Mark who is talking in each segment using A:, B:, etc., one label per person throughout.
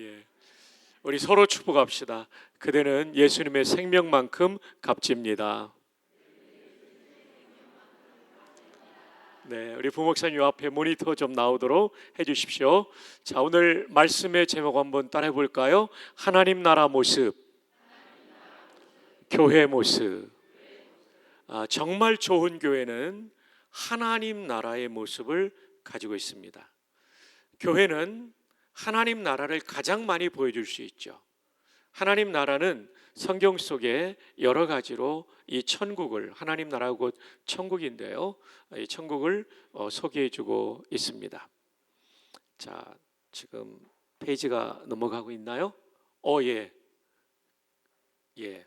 A: 예. 우리 서로 축복합시다. 그대는 예수님의 생명만큼 값집니다. 네, 우리 부목사님 앞에 모니터 좀 나오도록 해주십시오. 자, 오늘 말씀의 제목 한번 따라해 볼까요? 하나님 나라 모습, 교회 모습. 정말 좋은 교회는 하나님 나라의 모습을 가지고 있습니다. 교회는 하나님 나라를 가장 많이 보여줄 수 있죠. 하나님 나라는 성경 속에 여러 가지로 이 천국을, 하나님 나라가 곧 천국인데요, 이 천국을 소개해주고 있습니다. 자, 지금 페이지가 넘어가고 있나요? 예.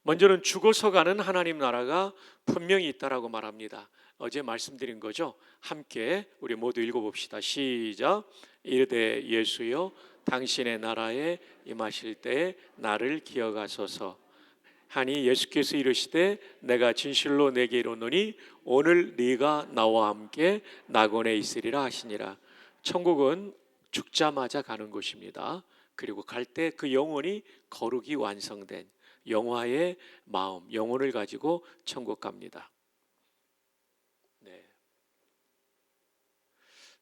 A: 먼저는 죽어서 가는 하나님 나라가 분명히 있다라고 말합니다. 어제 말씀드린 거죠. 함께 우리 모두 읽어봅시다. 시작. 이르되 예수여 당신의 나라에 임하실 때에 나를 기억하소서 하니 예수께서 이르시되 내가 진실로 내게 이르노니 오늘 네가 나와 함께 낙원에 있으리라 하시니라. 천국은 죽자마자 가는 곳입니다. 그리고 갈 때 그 영혼이 거룩이 완성된 영화의 마음, 영혼을 가지고 천국 갑니다.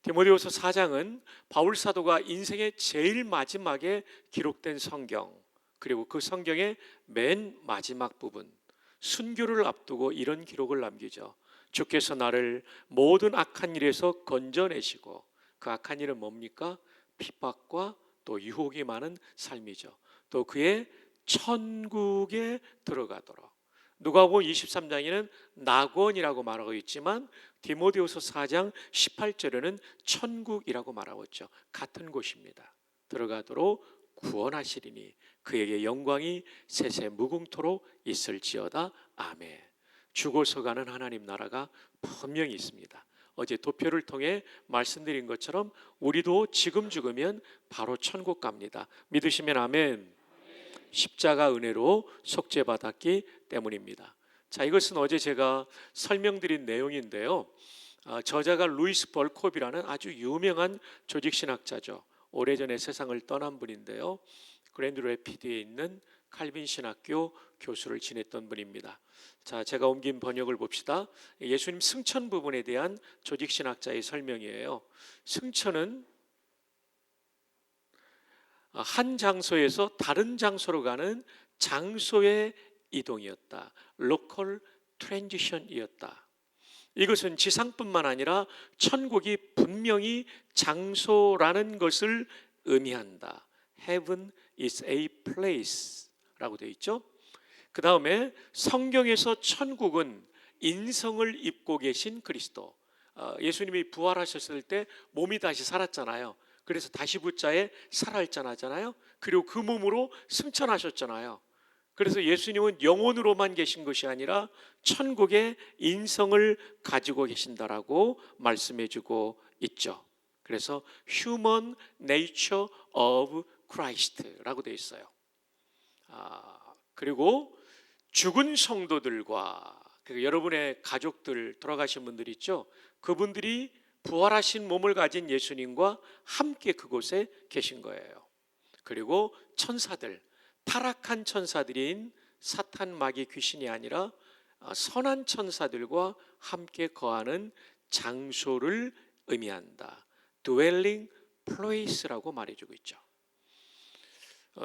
A: 디모데후서 4장은 바울 사도가 인생의 제일 마지막에 기록된 성경, 그리고 그 성경의 맨 마지막 부분, 순교를 앞두고 이런 기록을 남기죠. 주께서 나를 모든 악한 일에서 건져내시고, 그 악한 일은 뭡니까? 핍박과 또 유혹이 많은 삶이죠. 또 그의 천국에 들어가도록. 누가복음 23장에는 낙원이라고 말하고 있지만 디모데후서 4장 18절에는 천국이라고 말하고 있죠. 같은 곳입니다. 들어가도록 구원하시리니 그에게 영광이 세세 무궁토록 있을지어다. 아멘. 죽어서 가는 하나님 나라가 분명히 있습니다. 어제 도표를 통해 말씀드린 것처럼 우리도 지금 죽으면 바로 천국 갑니다. 믿으시면 아멘. 십자가 은혜로 속죄받았기 때문입니다. 자, 이것은 어제 제가 설명드린 내용인데요. 저자가 루이스 벌콥이라는 아주 유명한 조직신학자죠. 오래전에 세상을 떠난 분인데요. 그랜드 레피드에 있는 칼빈 신학교 교수를 지냈던 분입니다. 자, 제가 옮긴 번역을 봅시다. 예수님 승천 부분에 대한 조직신학자의 설명이에요. 승천은 한 장소에서 다른 장소로 가는 장소의 이동이었다. 로컬 트랜지션이었다. 이것은 지상뿐만 아니라 천국이 분명히 장소라는 것을 의미한다. Heaven is a place 라고 되어 있죠. 그 다음에 성경에서 천국은 인성을 입고 계신 그리스도. 예수님이 부활하셨을 때 몸이 다시 살았잖아요. 그래서 다시 붙자에 살아있잖아요. 그리고 그 몸으로 승천하셨잖아요. 그래서 예수님은 영혼으로만 계신 것이 아니라 천국의 인성을 가지고 계신다라고 말씀해주고 있죠. 그래서 Human Nature of Christ라고 되어 있어요. 그리고 죽은 성도들과 여러분의 가족들, 돌아가신 분들 있죠. 그분들이 부활하신 몸을 가진 예수님과 함께 그곳에 계신 거예요. 그리고 천사들, 타락한 천사들인 사탄, 마귀, 귀신이 아니라 선한 천사들과 함께 거하는 장소를 의미한다. Dwelling place라고 말해주고 있죠.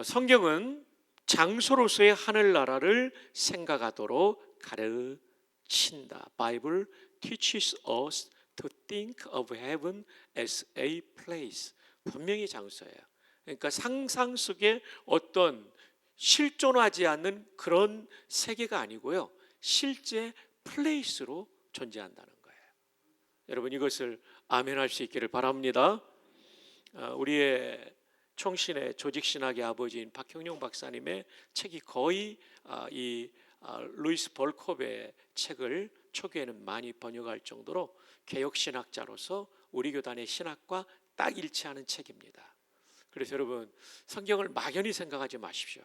A: 성경은 장소로서의 하늘나라를 생각하도록 가르친다. Bible teaches us to think of heaven as a place. 분명히 장소예요. 그러니까 상상 속에 어떤 실존하지 않는 그런 세계가 아니고요. 실제 플레이스로 존재한다는 거예요. 여러분 이것을 아멘할 수 있기를 바랍니다. 우리의 총신의 조직신학의 아버지인 박형룡 박사님의 책이 거의 이 루이스 벌콥의 책을 초기에는 많이 번역할 정도로 개혁신학자로서 우리 교단의 신학과 딱 일치하는 책입니다. 그래서 여러분 성경을 막연히 생각하지 마십시오.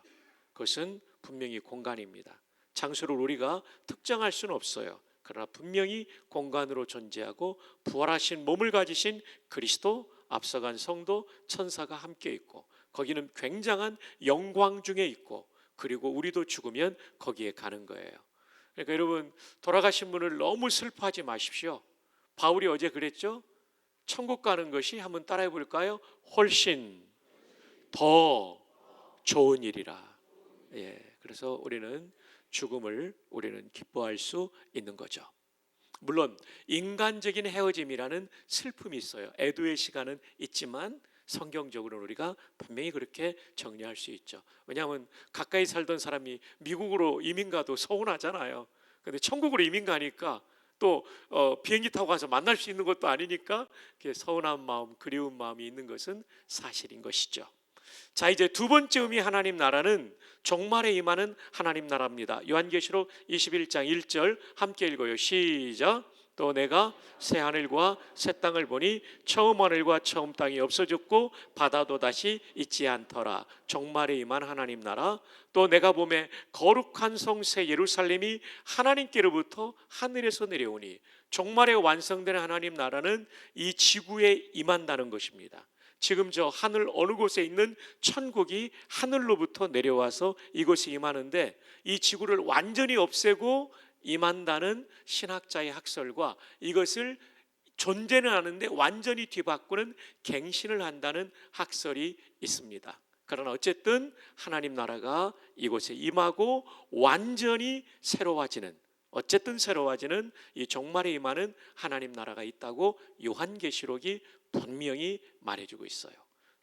A: 그것은 분명히 공간입니다. 장소를 우리가 특정할 수는 없어요. 그러나 분명히 공간으로 존재하고 부활하신 몸을 가지신 그리스도 앞서간 성도 천사가 함께 있고 거기는 굉장한 영광 중에 있고 그리고 우리도 죽으면 거기에 가는 거예요. 그러니까 여러분 돌아가신 분을 너무 슬퍼하지 마십시오. 바울이 어제 그랬죠? 천국 가는 것이 한번 따라해 볼까요? 훨씬 더 좋은 일이라. 예, 그래서 우리는 죽음을 우리는 기뻐할 수 있는 거죠. 물론 인간적인 헤어짐이라는 슬픔이 있어요. 애도의 시간은 있지만 성경적으로는 우리가 분명히 그렇게 정리할 수 있죠. 왜냐하면 가까이 살던 사람이 미국으로 이민 가도 서운하잖아요. 근데 천국으로 이민 가니까 또 비행기 타고 가서 만날 수 있는 것도 아니니까 서운한 마음, 그리운 마음이 있는 것은 사실인 것이죠. 자, 이제 두 번째 의미 하나님 나라는 종말에 임하는 하나님 나라입니다. 요한계시록 21장 1절 함께 읽어요. 시작. 또 내가 새 하늘과 새 땅을 보니 처음 하늘과 처음 땅이 없어졌고 바다도 다시 있지 않더라. 종말에 임한 하나님 나라. 또 내가 보매 거룩한 성 새 예루살렘이 하나님께로부터 하늘에서 내려오니. 종말에 완성된 하나님 나라는 이 지구에 임한다는 것입니다. 지금 저 하늘 어느 곳에 있는 천국이 하늘로부터 내려와서 이곳에 임하는데 이 지구를 완전히 없애고 임한다는 신학자의 학설과 이것을 존재는 하는데 완전히 뒤바꾸는 갱신을 한다는 학설이 있습니다. 그러나 어쨌든 하나님 나라가 이곳에 임하고 완전히 새로워지는 이 종말에 임하는 하나님 나라가 있다고 요한계시록이 분명히 말해주고 있어요.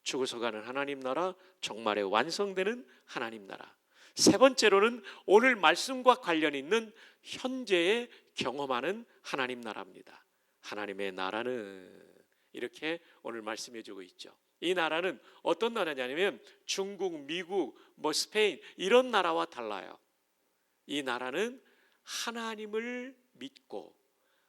A: 죽어서 가는 하나님 나라, 종말에 완성되는 하나님 나라. 세 번째로는 오늘 말씀과 관련 있는 현재에 경험하는 하나님 나라입니다. 하나님의 나라는 이렇게 오늘 말씀해주고 있죠. 이 나라는 어떤 나라냐면 중국, 미국, 스페인 이런 나라와 달라요. 이 나라는 하나님을 믿고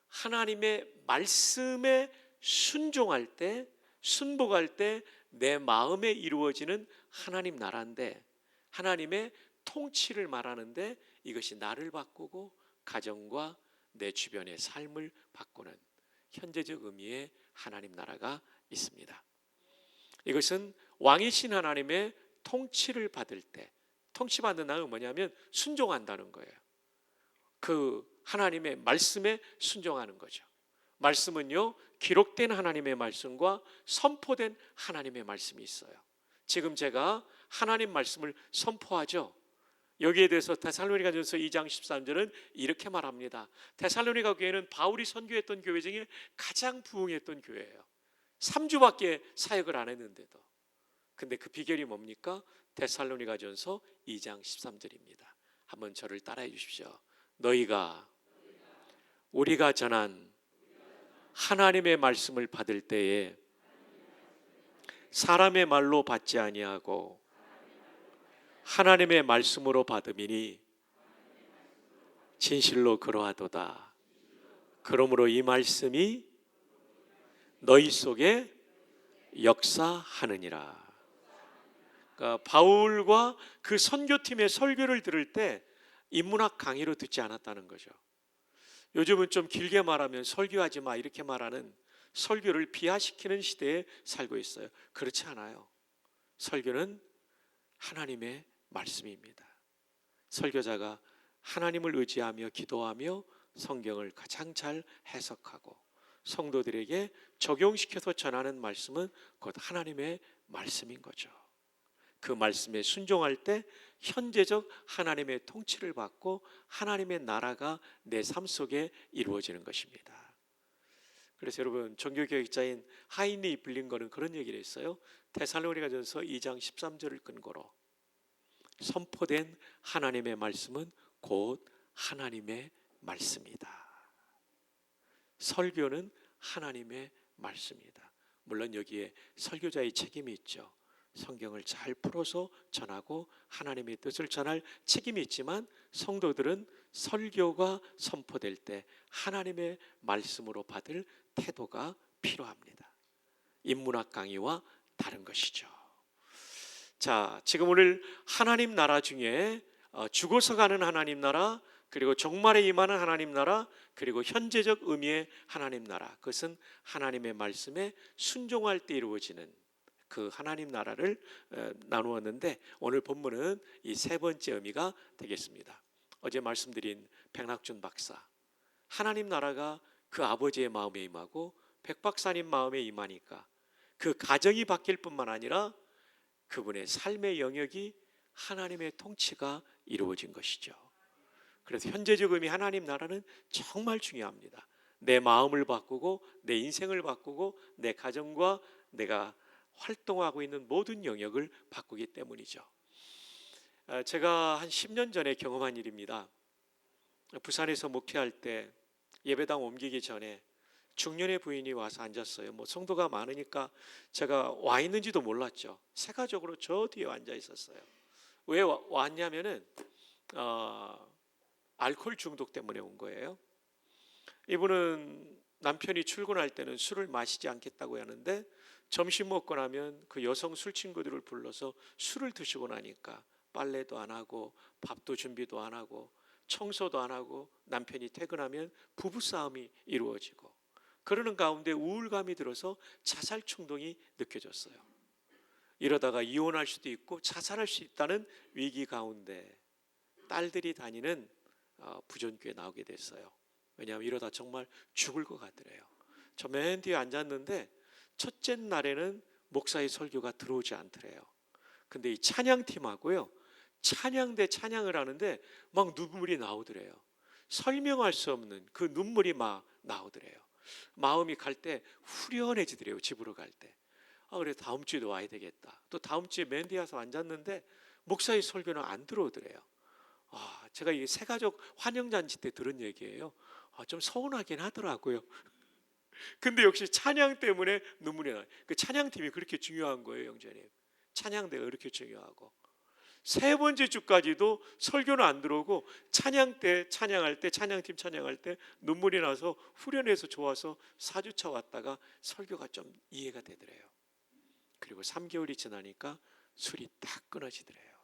A: 하나님의 말씀에 순종할 때, 순복할 때 내 마음에 이루어지는 하나님 나라인데 하나님의 통치를 말하는데 이것이 나를 바꾸고 가정과 내 주변의 삶을 바꾸는 현재적 의미의 하나님 나라가 있습니다. 이것은 왕이신 하나님의 통치를 받을 때, 통치받는 나는 뭐냐면 순종한다는 거예요. 그 하나님의 말씀에 순종하는 거죠. 말씀은요, 기록된 하나님의 말씀과 선포된 하나님의 말씀이 있어요. 지금 제가 하나님 말씀을 선포하죠. 여기에 대해서 데살로니가전서 2장 13절은 이렇게 말합니다. 데살로니가 교회는 바울이 선교했던 교회 중에 가장 부흥했던 교회예요. 3주밖에 사역을 안 했는데도. 근데 그 비결이 뭡니까? 데살로니가전서 2장 13절입니다. 한번 저를 따라해 주십시오. 너희가 우리가 전한 하나님의 말씀을 받을 때에 사람의 말로 받지 아니하고 하나님의 말씀으로 받음이니 진실로 그러하도다. 그러므로 이 말씀이 너희 속에 역사하느니라. 그러니까 바울과 그 선교팀의 설교를 들을 때 인문학 강의로 듣지 않았다는 거죠. 요즘은 좀 길게 말하면 설교하지 마 이렇게 말하는 설교를 비하시키는 시대에 살고 있어요. 그렇지 않아요. 설교는 하나님의 말씀입니다. 설교자가 하나님을 의지하며 기도하며 성경을 가장 잘 해석하고 성도들에게 적용시켜서 전하는 말씀은 곧 하나님의 말씀인 거죠. 그 말씀에 순종할 때 현재적 하나님의 통치를 받고 하나님의 나라가 내 삶 속에 이루어지는 것입니다. 그래서 여러분 종교개혁자인 하인리 블링거는 그런 얘기를 했어요. 데살로니가전서 2장 13절을 근거로 선포된 하나님의 말씀은 곧 하나님의 말씀이다. 설교는 하나님의 말씀이다. 물론 여기에 설교자의 책임이 있죠. 성경을 잘 풀어서 전하고 하나님의 뜻을 전할 책임이 있지만 성도들은 설교가 선포될 때 하나님의 말씀으로 받을 태도가 필요합니다. 인문학 강의와 다른 것이죠. 자, 지금 오늘 하나님 나라 중에 죽어서 가는 하나님 나라, 그리고 종말에 임하는 하나님 나라, 그리고 현재적 의미의 하나님 나라, 그것은 하나님의 말씀에 순종할 때 이루어지는 그 하나님 나라를 나누었는데, 오늘 본문은 이 세 번째 의미가 되겠습니다. 어제 말씀드린 백낙준 박사, 하나님 나라가 그 아버지의 마음에 임하고 백 박사님 마음에 임하니까 그 가정이 바뀔 뿐만 아니라 그분의 삶의 영역이 하나님의 통치가 이루어진 것이죠. 그래서 현재적 의미 하나님 나라는 정말 중요합니다. 내 마음을 바꾸고 내 인생을 바꾸고 내 가정과 내가 활동하고 있는 모든 영역을 바꾸기 때문이죠. 제가 한 10년 전에 경험한 일입니다. 부산에서 목회할 때 예배당 옮기기 전에 중년의 부인이 와서 앉았어요. 성도가 많으니까 제가 와 있는지도 몰랐죠. 세가족으로 저 뒤에 앉아 있었어요. 왜 왔냐면은 알코올 중독 때문에 온 거예요. 이분은 남편이 출근할 때는 술을 마시지 않겠다고 하는데 점심 먹고 나면 그 여성 술 친구들을 불러서 술을 드시고 나니까 빨래도 안 하고 밥도 준비도 안 하고 청소도 안 하고 남편이 퇴근하면 부부싸움이 이루어지고, 그러는 가운데 우울감이 들어서 자살 충동이 느껴졌어요. 이러다가 이혼할 수도 있고 자살할 수 있다는 위기 가운데 딸들이 다니는 부전교에 나오게 됐어요. 왜냐하면 이러다 정말 죽을 것 같더래요. 저 맨 뒤에 앉았는데 첫째 날에는 목사의 설교가 들어오지 않더래요. 근데 이 찬양팀하고요, 찬양 대 찬양을 하는데 막 눈물이 나오더래요. 설명할 수 없는 그 눈물이 막 나오더래요. 마음이 갈 때 후련해지더래요. 집으로 갈 때. 그래 다음 주에도 와야 되겠다. 또 다음 주에 맨 뒤에 와서 앉았는데 목사의 설교는 안 들어오더래요. 제가 이 새가족 환영잔치 때 들은 얘기예요. 좀 서운하긴 하더라고요. 근데 역시 찬양 때문에 눈물이 나요. 그 찬양팀이 그렇게 중요한 거예요, 형제님. 찬양대가 그렇게 중요하고, 세 번째 주까지도 설교는 안 들어오고 찬양 때 찬양할 때 찬양팀 찬양할 때 눈물이 나서 후련해서 좋아서 4주차 왔다가 설교가 좀 이해가 되더래요. 그리고 3개월이 지나니까 술이 딱 끊어지더래요.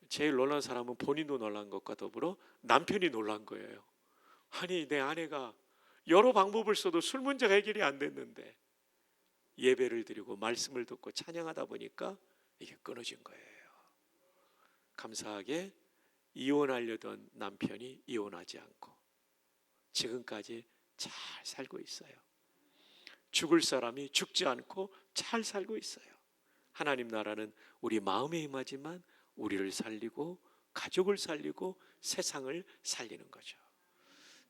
A: 제일 놀란 사람은 본인도 놀란 것과 더불어 남편이 놀란 거예요. 아니 내 아내가 여러 방법을 써도 술 문제가 해결이 안 됐는데 예배를 드리고 말씀을 듣고 찬양하다 보니까 이게 끊어진 거예요. 감사하게 이혼하려던 남편이 이혼하지 않고 지금까지 잘 살고 있어요. 죽을 사람이 죽지 않고 잘 살고 있어요. 하나님 나라는 우리 마음에 임하지만 우리를 살리고 가족을 살리고 세상을 살리는 거죠.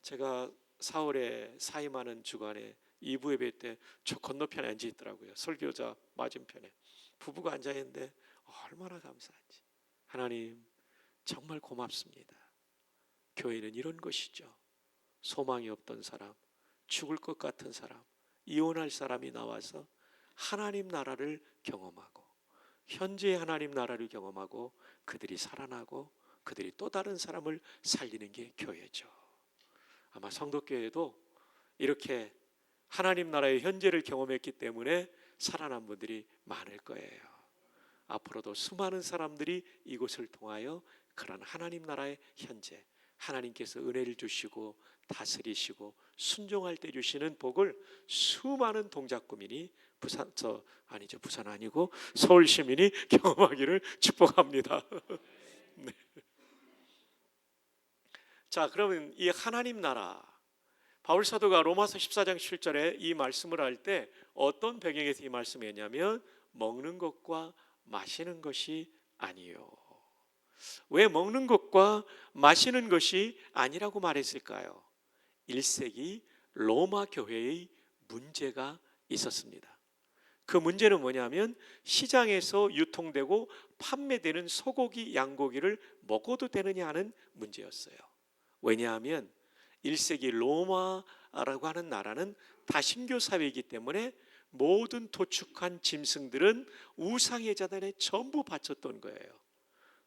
A: 제가 4월에 사임하는 주간에 2부 예배 때 저 건너편에 앉아 있더라고요. 설교자 맞은편에 부부가 앉아 있는데 얼마나 감사한지. 하나님 정말 고맙습니다. 교회는 이런 것이죠. 소망이 없던 사람, 죽을 것 같은 사람, 이혼할 사람이 나와서 하나님 나라를 경험하고 현재의 하나님 나라를 경험하고 그들이 살아나고 그들이 또 다른 사람을 살리는 게 교회죠. 아마 성도교회도 이렇게 하나님 나라의 현재를 경험했기 때문에 살아난 분들이 많을 거예요. 앞으로도 수많은 사람들이 이곳을 통하여 그런 하나님 나라의 현재, 하나님께서 은혜를 주시고 다스리시고 순종할 때 주시는 복을 수많은 동작구민이 부산 아니고 서울 시민이 경험하기를 축복합니다. 네. 자, 그러면 이 하나님 나라, 바울 사도가 로마서 14장 7절에 이 말씀을 할 때 어떤 배경에서 이 말씀을 했냐면 먹는 것과 마시는 것이 아니요. 왜 먹는 것과 마시는 것이 아니라고 말했을까요? 1세기 로마 교회의 문제가 있었습니다. 그 문제는 뭐냐면 시장에서 유통되고 판매되는 소고기, 양고기를 먹어도 되느냐 하는 문제였어요. 왜냐하면 1세기 로마라고 하는 나라는 다신교 사회이기 때문에 모든 도축한 짐승들은 우상의 재단에 전부 바쳤던 거예요.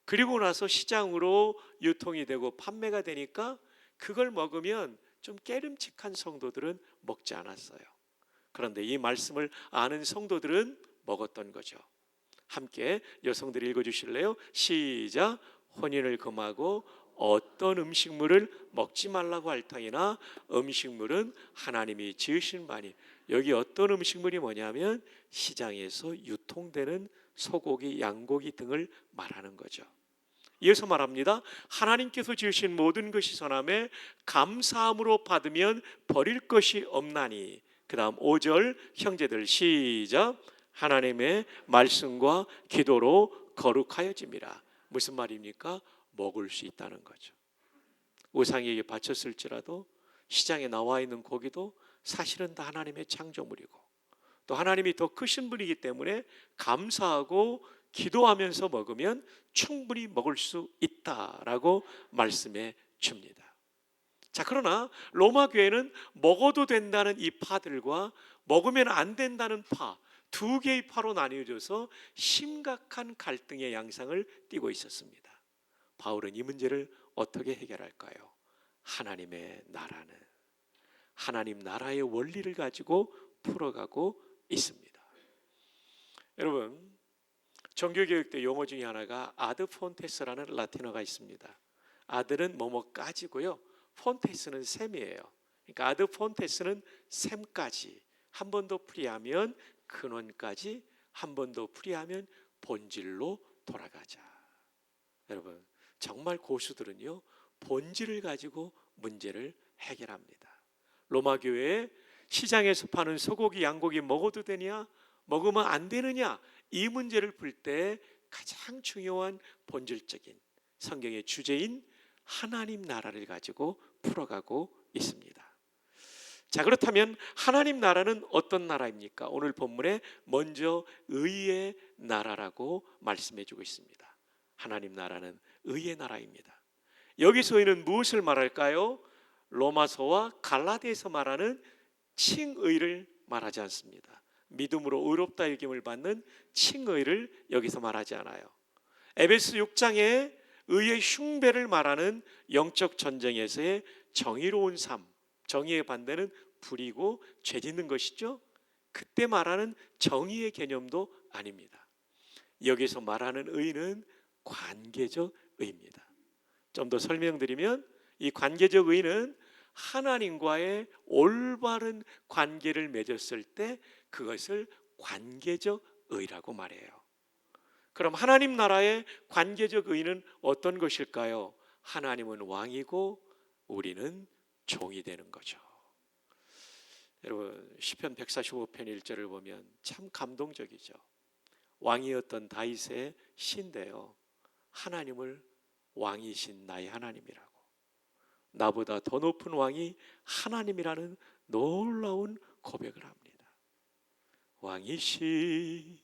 A: 그리고 나서 시장으로 유통이 되고 판매가 되니까 그걸 먹으면 좀 깨름칙한 성도들은 먹지 않았어요. 그런데 이 말씀을 아는 성도들은 먹었던 거죠. 함께 여성들이 읽어주실래요? 시작. 혼인을 금하고 어떤 음식물을 먹지 말라고 할 터이나 음식물은 하나님이 지으신 바니. 여기 어떤 음식물이 뭐냐면 시장에서 유통되는 소고기, 양고기 등을 말하는 거죠. 이어서 말합니다. 하나님께서 지으신 모든 것이 선함에 감사함으로 받으면 버릴 것이 없나니. 그 다음 5절 형제들 시작. 하나님의 말씀과 기도로 거룩하여짐이라. 무슨 말입니까? 먹을 수 있다는 거죠. 우상에게 바쳤을지라도 시장에 나와 있는 고기도 사실은 다 하나님의 창조물이고 또 하나님이 더 크신 분이기 때문에 감사하고 기도하면서 먹으면 충분히 먹을 수 있다라고 말씀해 줍니다. 자, 그러나 로마 교회는 먹어도 된다는 이 파들과 먹으면 안 된다는 파, 두 개의 파로 나뉘어져서 심각한 갈등의 양상을 띠고 있었습니다. 바울은 이 문제를 어떻게 해결할까요? 하나님의 나라는 하나님 나라의 원리를 가지고 풀어가고 있습니다. 여러분, 종교교육 때 용어 중에 하나가 아드 폰테스라는 라틴어가 있습니다. 아드는 뭐뭐까지고요, 폰테스는 셈이에요. 그러니까 아드 폰테스는 셈까지, 한 번 더 풀이하면 근원까지, 한 번 더 풀이하면 본질로 돌아가자. 여러분, 정말 고수들은요 본질을 가지고 문제를 해결합니다. 로마 교회에 시장에서 파는 소고기, 양고기 먹어도 되냐, 먹으면 안 되느냐, 이 문제를 풀 때 가장 중요한 본질적인 성경의 주제인 하나님 나라를 가지고 풀어가고 있습니다. 자, 그렇다면 하나님 나라는 어떤 나라입니까? 오늘 본문에 먼저 의의 나라라고 말씀해 주고 있습니다. 하나님 나라는 의의 나라입니다. 여기서 의는 무엇을 말할까요? 로마서와 갈라디아에서 말하는 칭의를 말하지 않습니다. 믿음으로 의롭다 여김을 받는 칭의를 여기서 말하지 않아요. 에베소 6장에 의의 흉배를 말하는 영적 전쟁에서의 정의로운 삶, 정의의 반대는 불이고 죄 짓는 것이죠. 그때 말하는 정의의 개념도 아닙니다. 여기서 말하는 의는 관계적 의입니다. 좀 더 설명드리면 이 관계적 의는 하나님과의 올바른 관계를 맺었을 때 그것을 관계적 의라고 말해요. 그럼 하나님 나라의 관계적 의는 어떤 것일까요? 하나님은 왕이고 우리는 종이 되는 거죠. 여러분, 시편 145편 1절을 보면 참 감동적이죠. 왕이었던 다윗의 시인데요, 하나님을 왕이신 나의 하나님이라고, 나보다 더 높은 왕이 하나님이라는 놀라운 고백을 합니다. 왕이신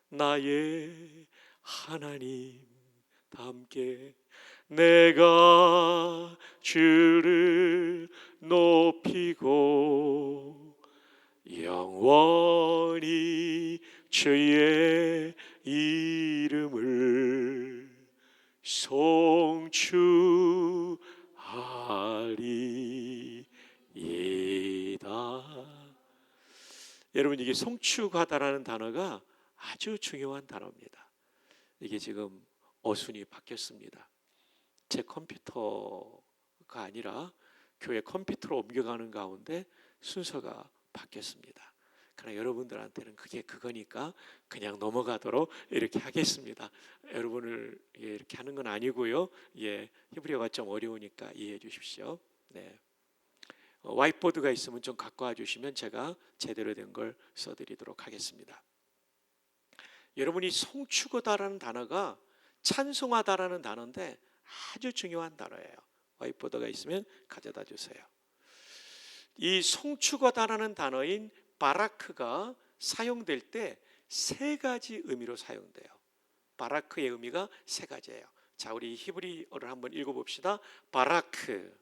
A: 나의 하나님 함께 내가 주를 높이고 영원히 주의 이름을 송축하리이다. 여러분, 이게 송축하다라는 단어가 아주 중요한 단어입니다. 이게 지금 어순이 바뀌었습니다. 제 컴퓨터가 아니라 교회 컴퓨터로 옮겨가는 가운데 순서가 바뀌었습니다. 그러나 여러분들한테는 그게 그거니까 그냥 넘어가도록 이렇게 하겠습니다. 여러분을 이렇게 하는 건 아니고요. 히브리어가 좀 어려우니까 이해해 주십시오. 네. 화이트보드가 있으면 좀 갖고 와 주시면 제가 제대로 된 걸 써드리도록 하겠습니다. 여러분이 송축하다라는 단어가 찬송하다라는 단어인데 아주 중요한 단어예요. 화이트보드가 있으면 가져다 주세요. 이 송축하다라는 단어인 바라크가 사용될 때 세 가지 의미로 사용돼요. 바라크의 의미가 세 가지예요. 자, 우리 히브리어를 한번 읽어봅시다. 바라크,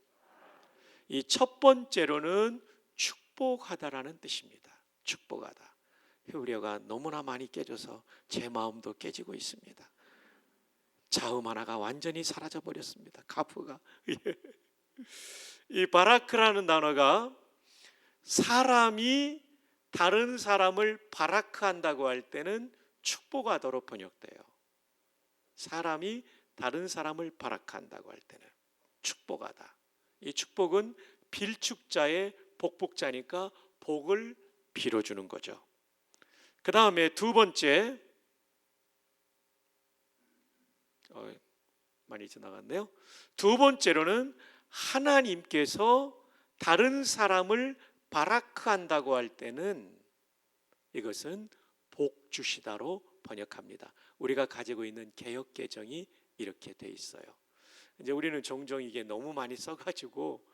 A: 이 첫 번째로는 축복하다라는 뜻입니다. 축복하다. 히브리어가 너무나 많이 깨져서 제 마음도 깨지고 있습니다. 자음 하나가 완전히 사라져 버렸습니다. 가프가. 이 바라크라는 단어가 사람이 다른 사람을 바라크한다고 할 때는 축복하다로 번역돼요. 사람이 다른 사람을 바라크한다고 할 때는. 축복하다. 이 축복은 빌축자의 복복자니까 복을 빌어주는 거죠. 그 다음에 두 번째, 많이 지나갔네요. 두 번째로는 하나님께서 다른 사람을 바라크한다고 할 때는 이것은 복 주시다로 번역합니다. 우리가 가지고 있는 개역 개정이 이렇게 돼 있어요. 이제 우리는 종종 이게 너무 많이 써가지고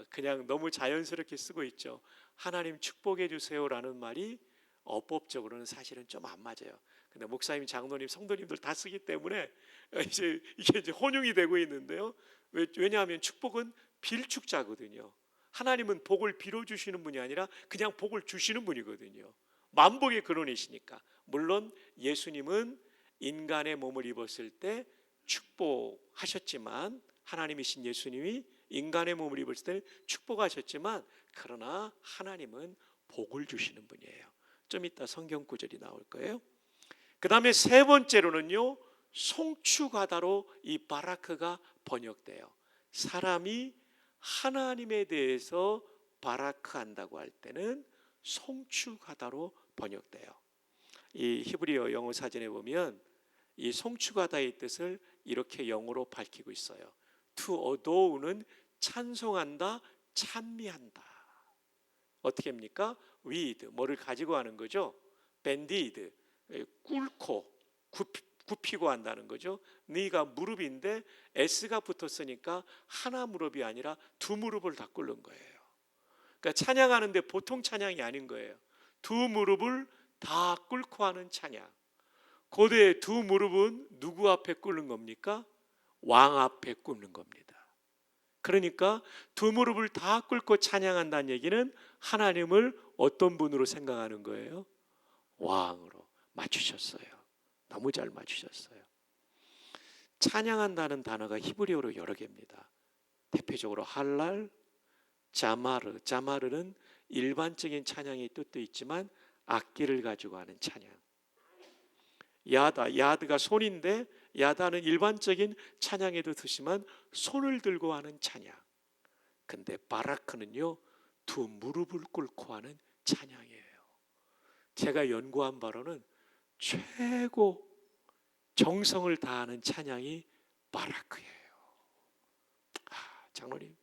A: 그냥 너무 자연스럽게 쓰고 있죠. 하나님 축복해 주세요라는 말이 어법적으로는 사실은 좀 안 맞아요. 근데 목사님, 장로님, 성도님들 다 쓰기 때문에 이게 혼용이 되고 있는데요. 왜냐하면 축복은 빌축자거든요. 하나님은 복을 빌어주시는 분이 아니라 그냥 복을 주시는 분이거든요. 만복의 근원이시니까. 물론 예수님은 인간의 몸을 입었을 때 축복하셨지만, 하나님이신 예수님이 인간의 몸을 입었을 때 축복하셨지만, 그러나 하나님은 복을 주시는 분이에요. 좀 이따 성경 구절이 나올 거예요. 그 다음에 세 번째로는요, 송축하다로 이 바라크가 번역돼요. 사람이 하나님에 대해서 바라크한다고 할 때는 송축하다로 번역돼요. 이 히브리어 영어 사전에 보면 이 송축하다의 뜻을 이렇게 영어로 밝히고 있어요. To adore는 찬송한다, 찬미한다. 어떻게 합니까? with, 뭐를 가지고 하는 거죠? bended, 꿇고 굽히고 한다는 거죠. 네가 무릎인데 S가 붙었으니까 하나 무릎이 아니라 두 무릎을 다 꿇는 거예요. 그러니까 찬양하는데 보통 찬양이 아닌 거예요. 두 무릎을 다 꿇고 하는 찬양. 고대의 두 무릎은 누구 앞에 꿇는 겁니까? 왕 앞에 꿇는 겁니다. 그러니까 두 무릎을 다 꿇고 찬양한다는 얘기는 하나님을 어떤 분으로 생각하는 거예요? 왕으로 맞추셨어요. 너무 잘 맞추셨어요. 찬양한다는 단어가 히브리어로 여러 개입니다. 대표적으로 할랄, 자마르. 자마르는 일반적인 찬양의 뜻도 있지만 악기를 가지고 하는 찬양. 야다, 야드가 손인데 야다는 일반적인 찬양에도 쓰지만 손을 들고 하는 찬양. 근데 바라크는요, 두 무릎을 꿇고 하는 찬양이에요. 제가 연구한 바로는 최고 정성을 다하는 찬양이 바라크예요. 장로님,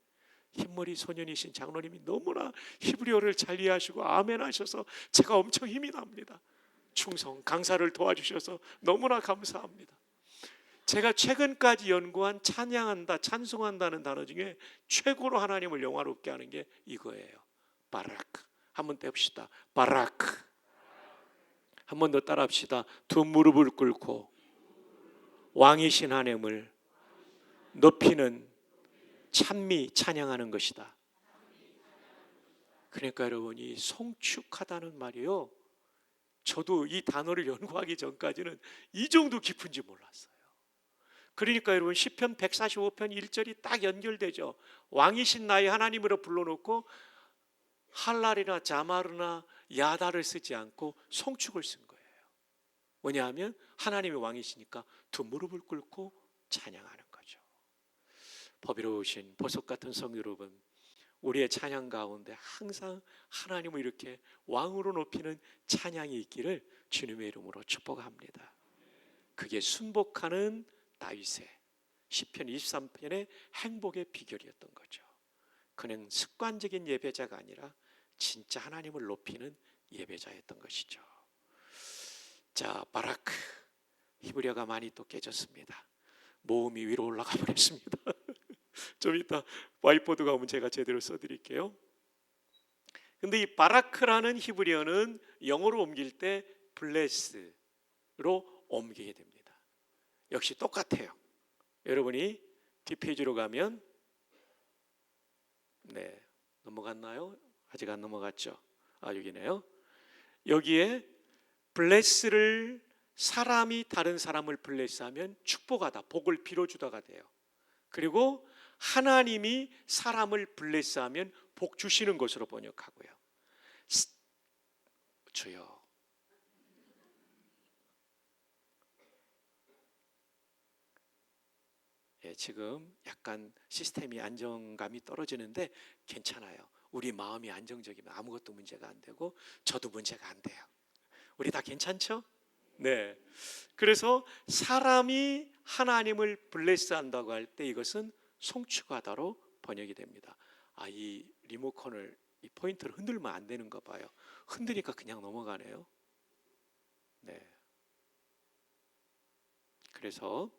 A: 흰머리 소년이신 장로님이 너무나 히브리어를 잘 이해하시고 아멘 하셔서 제가 엄청 힘이 납니다. 충성, 강사를 도와주셔서 너무나 감사합니다. 제가 최근까지 연구한 찬양한다, 찬송한다는 단어 중에 최고로 하나님을 영화롭게 하는 게 이거예요. 바라크. 한번 떼봅시다. 바라크. 한 번 더 따라합시다. 두 무릎을 꿇고 왕이신 하나님을 높이는 찬미, 찬양하는 것이다. 그러니까 여러분, 이 송축하다는 말이요, 저도 이 단어를 연구하기 전까지는 이 정도 깊은지 몰랐어요. 그러니까 여러분, 시편 145편 1절이 딱 연결되죠. 왕이신 나의 하나님으로 불러놓고 할랄이나 자마르나 야다를 쓰지 않고 송축을 쓴 거예요. 뭐냐하면 하나님의 왕이시니까 두 무릎을 꿇고 찬양하는 거죠. 법이로우신 보석 같은 성도 여러분, 우리의 찬양 가운데 항상 하나님을 이렇게 왕으로 높이는 찬양이 있기를 주님의 이름으로 축복합니다. 그게 순복하는 다윗의 시편 23편의 행복의 비결이었던 거죠. 그는 습관적인 예배자가 아니라 진짜 하나님을 높이는 예배자였던 것이죠. 자, 바라크. 히브리어가 많이 또 깨졌습니다. 모음이 위로 올라가 버렸습니다. 좀 이따 와이트보드가 오면 제가 제대로 써드릴게요. 근데 이 바라크라는 히브리어는 영어로 옮길 때 블레스로 옮기게 됩니다. 역시 똑같아요. 여러분이 뒷페이지로 가면, 네, 넘어갔나요? 아직 안 넘어갔죠? 여기네요. 여기에 블레스를, 사람이 다른 사람을 블레스하면 축복하다, 복을 빌어주다가 돼요. 그리고 하나님이 사람을 블레스하면 복 주시는 것으로 번역하고요. 주여, 지금 약간 시스템이 안정감이 떨어지는데 괜찮아요. 우리 마음이 안정적이면 아무것도 문제가 안 되고 저도 문제가 안 돼요. 우리 다 괜찮죠? 네. 그래서 사람이 하나님을 블레스한다고 할 때 이것은 송축하다로 번역이 됩니다. 이 리모컨을 이 포인트를 흔들면 안 되는 거 봐요. 흔드니까 그냥 넘어가네요. 네. 그래서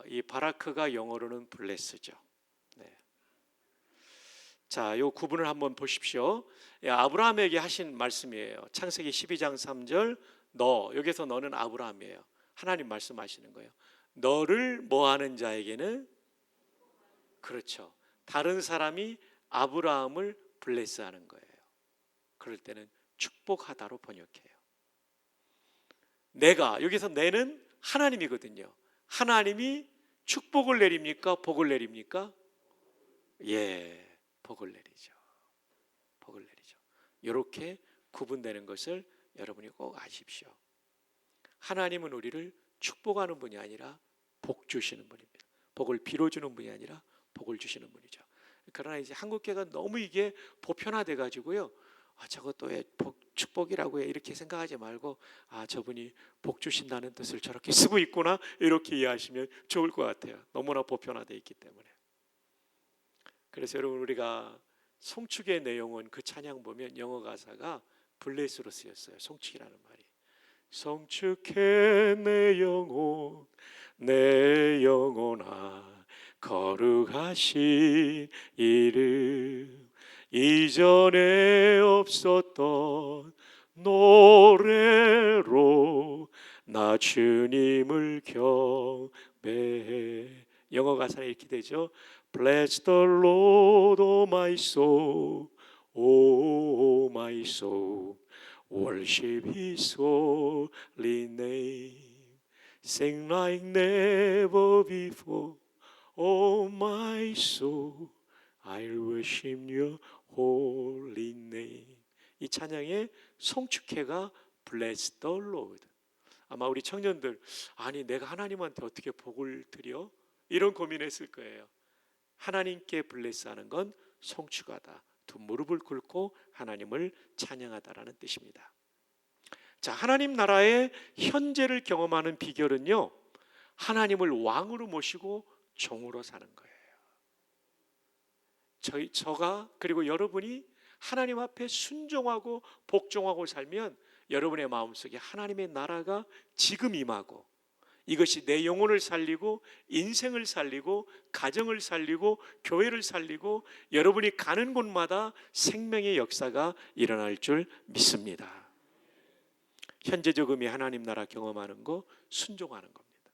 A: 이 바라크가 영어로는 블레스죠. 네. 자, 요 구분을 한번 보십시오. 아브라함에게 하신 말씀이에요. 창세기 12장 3절 너, 여기서 너는 아브라함이에요. 하나님 말씀하시는 거예요. 너를 뭐하는 자에게는, 그렇죠, 다른 사람이 아브라함을 블레스하는 거예요. 그럴 때는 축복하다로 번역해요. 내가, 여기서 내는 하나님이거든요. 하나님이 축복을 내립니까? 복을 내립니까? 예, 복을 내리죠. 복을 내리죠. 이렇게 구분되는 것을 여러분이 꼭 아십시오. 하나님은 우리를 축복하는 분이 아니라 복 주시는 분입니다. 복을 빌어주는 분이 아니라 복을 주시는 분이죠. 그러나 이제 한국교회가 너무 이게 보편화돼 가지고요, 저것도 왜 축복이라고 해 이렇게 생각하지 말고 저분이 복 주신다는 뜻을 저렇게 쓰고 있구나 이렇게 이해하시면 좋을 것 같아요. 너무나 보편화돼 있기 때문에. 그래서 여러분, 우리가 송축의 내용은 그 찬양 보면 영어 가사가 블레스로 쓰였어요. 송축이라는 말이. 송축해 내 영혼아 거룩하신 이름, 이전에 없었던 노래로 나 주님을 경배해. 영어 가사는 이렇게 되죠. Bless the Lord, O my soul, O my soul, worship His holy name, sing like never before, O my soul, I'll worship Your holy name. 이 찬양의 송축회가 Bless the Lord. 아마 우리 청년들, 아니 내가 하나님한테 어떻게 복을 드려? 이런 고민했을 거예요. 하나님께 블레스하는 건 송축하다, 두 무릎을 꿇고 하나님을 찬양하다라는 뜻입니다. 자, 하나님 나라의 현재를 경험하는 비결은요, 하나님을 왕으로 모시고 종으로 사는 거예요. 저가 그리고 여러분이 하나님 앞에 순종하고 복종하고 살면 여러분의 마음속에 하나님의 나라가 지금 임하고, 이것이 내 영혼을 살리고 인생을 살리고 가정을 살리고 교회를 살리고 여러분이 가는 곳마다 생명의 역사가 일어날 줄 믿습니다. 현재적 의미 하나님 나라 경험하는 거, 순종하는 겁니다.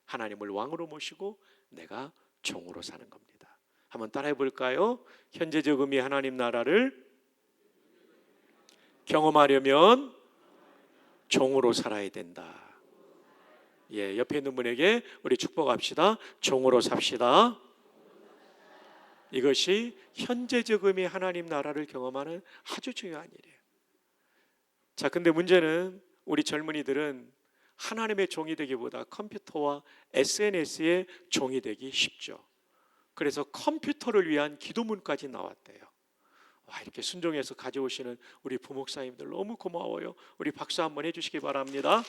A: 하나님을 왕으로 모시고 내가 종으로 사는 겁니다. 한번 따라해 볼까요? 현재적 의미 하나님 나라를 경험하려면 종으로 살아야 된다. 예, 옆에 있는 분에게 우리 축복합시다. 종으로 삽시다. 이것이 현재적 의미 하나님 나라를 경험하는 아주 중요한 일이에요. 자, 근데 문제는 우리 젊은이들은 하나님의 종이 되기보다 컴퓨터와 SNS의 종이 되기 쉽죠. 그래서 컴퓨터를 위한 기도문까지 나왔대요. 이렇게 순종해서 가져오시는 우리 부목사님들 너무 고마워요. 우리 박수 한번 해주시기 바랍니다.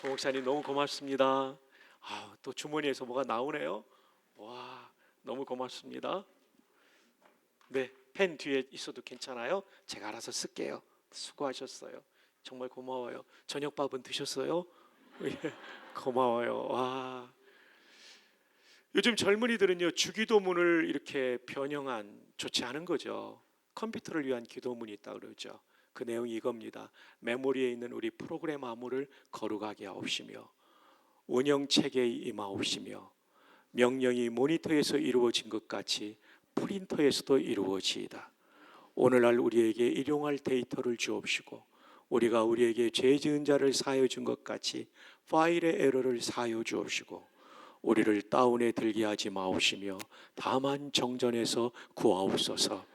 A: 부목사님 너무 고맙습니다. 또 주머니에서 뭐가 나오네요. 와, 너무 고맙습니다. 네, 펜 뒤에 있어도 괜찮아요. 제가 알아서 쓸게요. 수고하셨어요. 정말 고마워요. 저녁밥은 드셨어요? 예, 고마워요. 와, 요즘 젊은이들은요, 주기도문을 이렇게 변형한, 좋지 않은 거죠. 컴퓨터를 위한 기도문이 있다 그러죠. 그 내용이 이겁니다. 메모리에 있는 우리 프로그램 암호를 거룩하게 하옵시며 운영체계에 임하옵시며 명령이 모니터에서 이루어진 것 같이 프린터에서도 이루어지이다. 오늘날 우리에게 일용할 데이터를 주옵시고 우리가 우리에게 죄 지은 자를 사하여 준 것 같이 파일의 에러를 사하여 주옵시고 우리를 다운에 들게 하지 마옵시며 다만 정전에서 구하옵소서.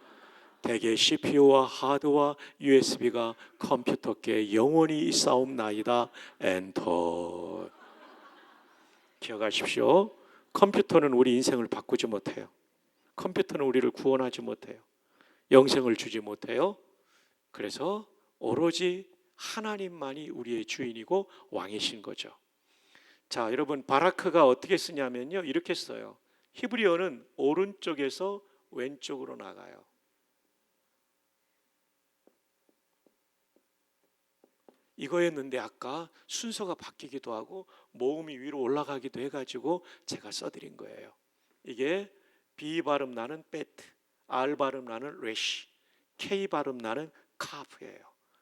A: 대개 CPU와 하드와 USB가 컴퓨터께 영원히 있사옵나이다. 엔터. 기억하십시오. 컴퓨터는 우리 인생을 바꾸지 못해요. 컴퓨터는 우리를 구원하지 못해요. 영생을 주지 못해요. 그래서 오로지 하나님만이 우리의 주인이고 왕이신 거죠. 자, 여러분, 바라크가 어떻게 쓰냐면요, 이렇게 써요. 히브리어는 오른쪽에서 왼쪽으로 나가요. 이거였는데 아까 순서가 바뀌기도 하고 모음이 위로 올라가기도 해가지고 제가 써드린 거예요. 이게 B 발음 나는 베트, R 발음 나는 레시, K 발음 나는 카프예요.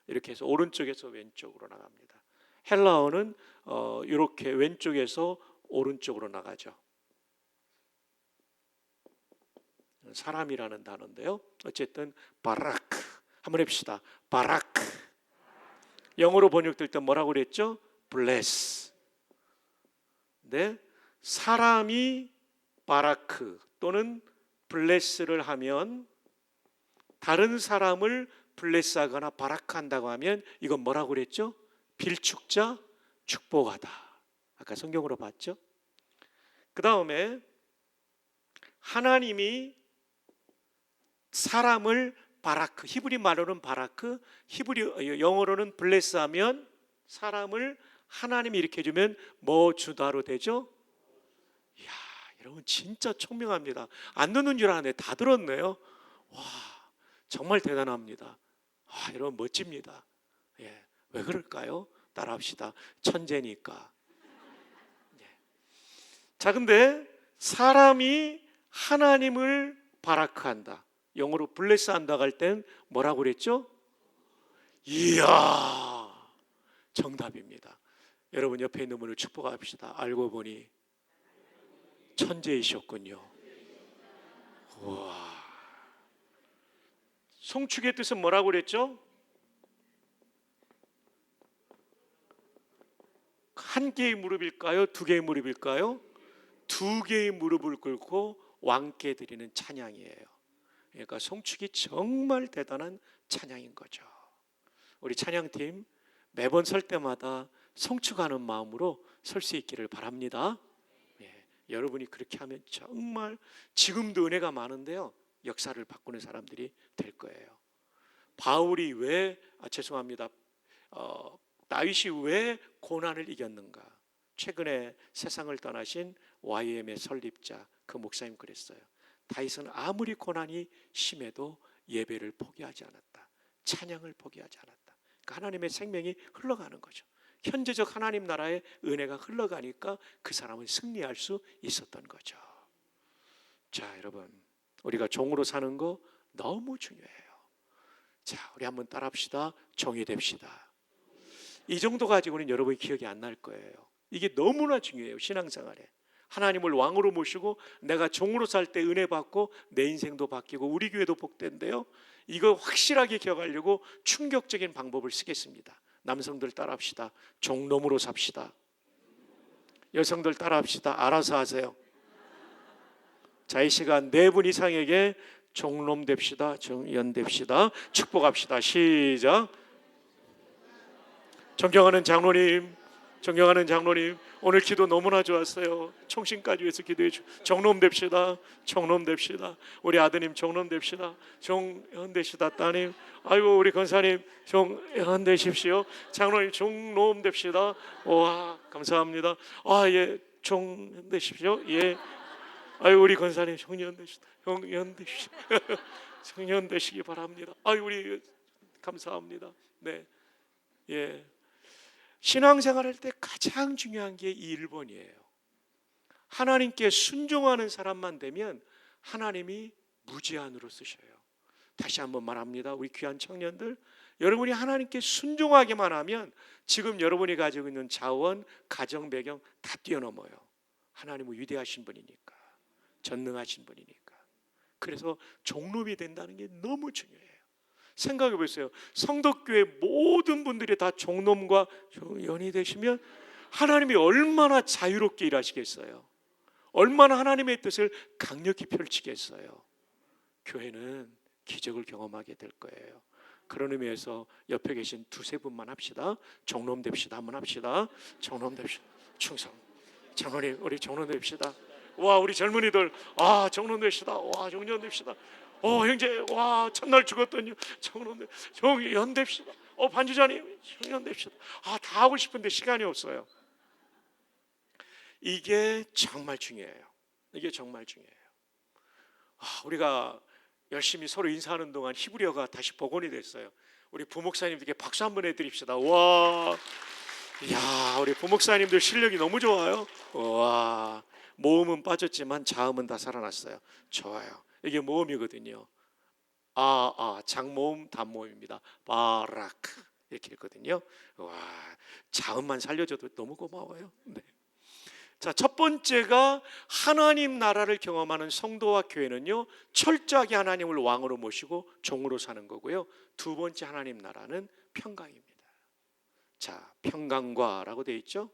A: 이렇게 해서 오른쪽에서 왼쪽으로 나갑니다. 헬라어는 이렇게 왼쪽에서 오른쪽으로 나가죠. 사람이라는 단어인데요. 어쨌든 바라크 한번 해봅시다. 바라크. 영어로 번역될 때 뭐라고 그랬죠? bless. 네, 사람이 바라크 또는 bless를 하면, 다른 사람을 블레스하거나 바라크한다고 하면 이건 뭐라고 그랬죠? 빌축자, 축복하다. 아까 성경으로 봤죠? 그 다음에 하나님이 사람을 바라크, 히브리 말로는 바라크, 히브리 영어로는 블레스하면, 사람을 하나님이 이렇게 해주면 뭐 주다로 되죠? 이야, 여러분 진짜聪明합니다. 안 듣는 줄 알았는데 다 들었네요. 와, 정말 대단합니다. 아, 여러분 멋집니다. 예, 왜 그럴까요? 따라합시다. 천재니까. 예. 자, 근데 사람이 하나님을 바라크한다, 영어로 블레스 한다고 할 땐 뭐라고 그랬죠? 이야, 정답입니다. 여러분 옆에 있는 분을 축복합시다. 알고 보니 천재이셨군요. 우와. 송축의 뜻은 뭐라고 그랬죠? 한 개의 무릎일까요? 두 개의 무릎일까요? 두 개의 무릎을 꿇고 왕께 드리는 찬양이에요. 그러니까 송축이 정말 대단한 찬양인 거죠. 우리 찬양팀 매번 설 때마다 송축하는 마음으로 설 수 있기를 바랍니다. 예, 여러분이 그렇게 하면 정말 지금도 은혜가 많은데요, 역사를 바꾸는 사람들이 될 거예요. 바울이 왜 죄송합니다. 다윗이 왜 고난을 이겼는가? 최근에 세상을 떠나신 YM의 설립자 그 목사님 그랬어요. 다윗은 아무리 고난이 심해도 예배를 포기하지 않았다. 찬양을 포기하지 않았다. 그러니까 하나님의 생명이 흘러가는 거죠. 현재적 하나님 나라의 은혜가 흘러가니까 그 사람은 승리할 수 있었던 거죠. 자, 여러분, 우리가 종으로 사는 거 너무 중요해요. 자, 우리 한번 따라합시다. 종이 됩시다. 이 정도 가지고는 여러분이 기억이 안 날 거예요. 이게 너무나 중요해요. 신앙생활에 하나님을 왕으로 모시고 내가 종으로 살 때 은혜 받고 내 인생도 바뀌고 우리 교회도 복된데요, 이거 확실하게 기억하려고 충격적인 방법을 쓰겠습니다. 남성들 따라합시다. 종놈으로 삽시다. 여성들 따라합시다. 알아서 하세요. 자, 이 시간 4분 이상에게 종놈 됩시다. 정연 됩시다. 축복합시다. 시작. 존경하는 장로님, 존경하는 장로님, 오늘 기도 너무나 좋았어요. 총신까지 위해서 기도해 주. 종놈 됩시다. 종놈 됩시다. 우리 아드님 종놈 됩시다. 종연 되시다. 따님, 아이고 우리 권사님 종연 되십시오. 장로님 종놈 됩시다. 와, 감사합니다. 아, 예, 종연 되십시오. 예. 아유, 우리 권사님 종연 되시다. 종연 되십시오. 종연 되시기 바랍니다. 아유, 우리 감사합니다. 네, 예. 신앙생활할 때 가장 중요한 게 이 1번이에요. 하나님께 순종하는 사람만 되면 하나님이 무제한으로 쓰셔요. 다시 한번 말합니다. 우리 귀한 청년들, 여러분이 하나님께 순종하기만 하면 지금 여러분이 가지고 있는 자원, 가정 배경 다 뛰어넘어요. 하나님은 위대하신 분이니까, 전능하신 분이니까. 그래서 종놈이 된다는 게 너무 중요해요. 생각해 보세요. 성덕교회 모든 분들이 다 종놈과 연이 되시면 하나님이 얼마나 자유롭게 일하시겠어요. 얼마나 하나님의 뜻을 강력히 펼치겠어요. 교회는 기적을 경험하게 될 거예요. 그런 의미에서 옆에 계신 2-3분만 합시다. 종놈 됩시다. 한번 합시다. 종놈 됩시다. 충성, 장로님, 우리 종로 됩시다. 와, 우리 젊은이들, 아, 종로 됩시다. 와, 종료 됩시다. 형제, 와, 첫날 죽었더니 정연 됩시다. 반주자님, 정연 됩시다. 다 하고 싶은데 시간이 없어요. 이게 정말 중요해요. 이게 정말 중요해요. 우리가 열심히 서로 인사하는 동안 히브리어가 다시 복원이 됐어요. 우리 부목사님들께 박수 한번 해드립시다. 와, 이야, 우리 부목사님들 실력이 너무 좋아요. 와, 모음은 빠졌지만 자음은 다 살아났어요. 좋아요. 이게 모음이거든요. 장모음, 단모음입니다. 바라크 이렇게 읽거든요. 와, 자음만 살려줘도 너무 고마워요. 네. 자, 첫 번째가 하나님 나라를 경험하는 성도와 교회는요, 철저하게 하나님을 왕으로 모시고 종으로 사는 거고요. 두 번째 하나님 나라는 평강입니다. 자, 평강과라고 되어 있죠.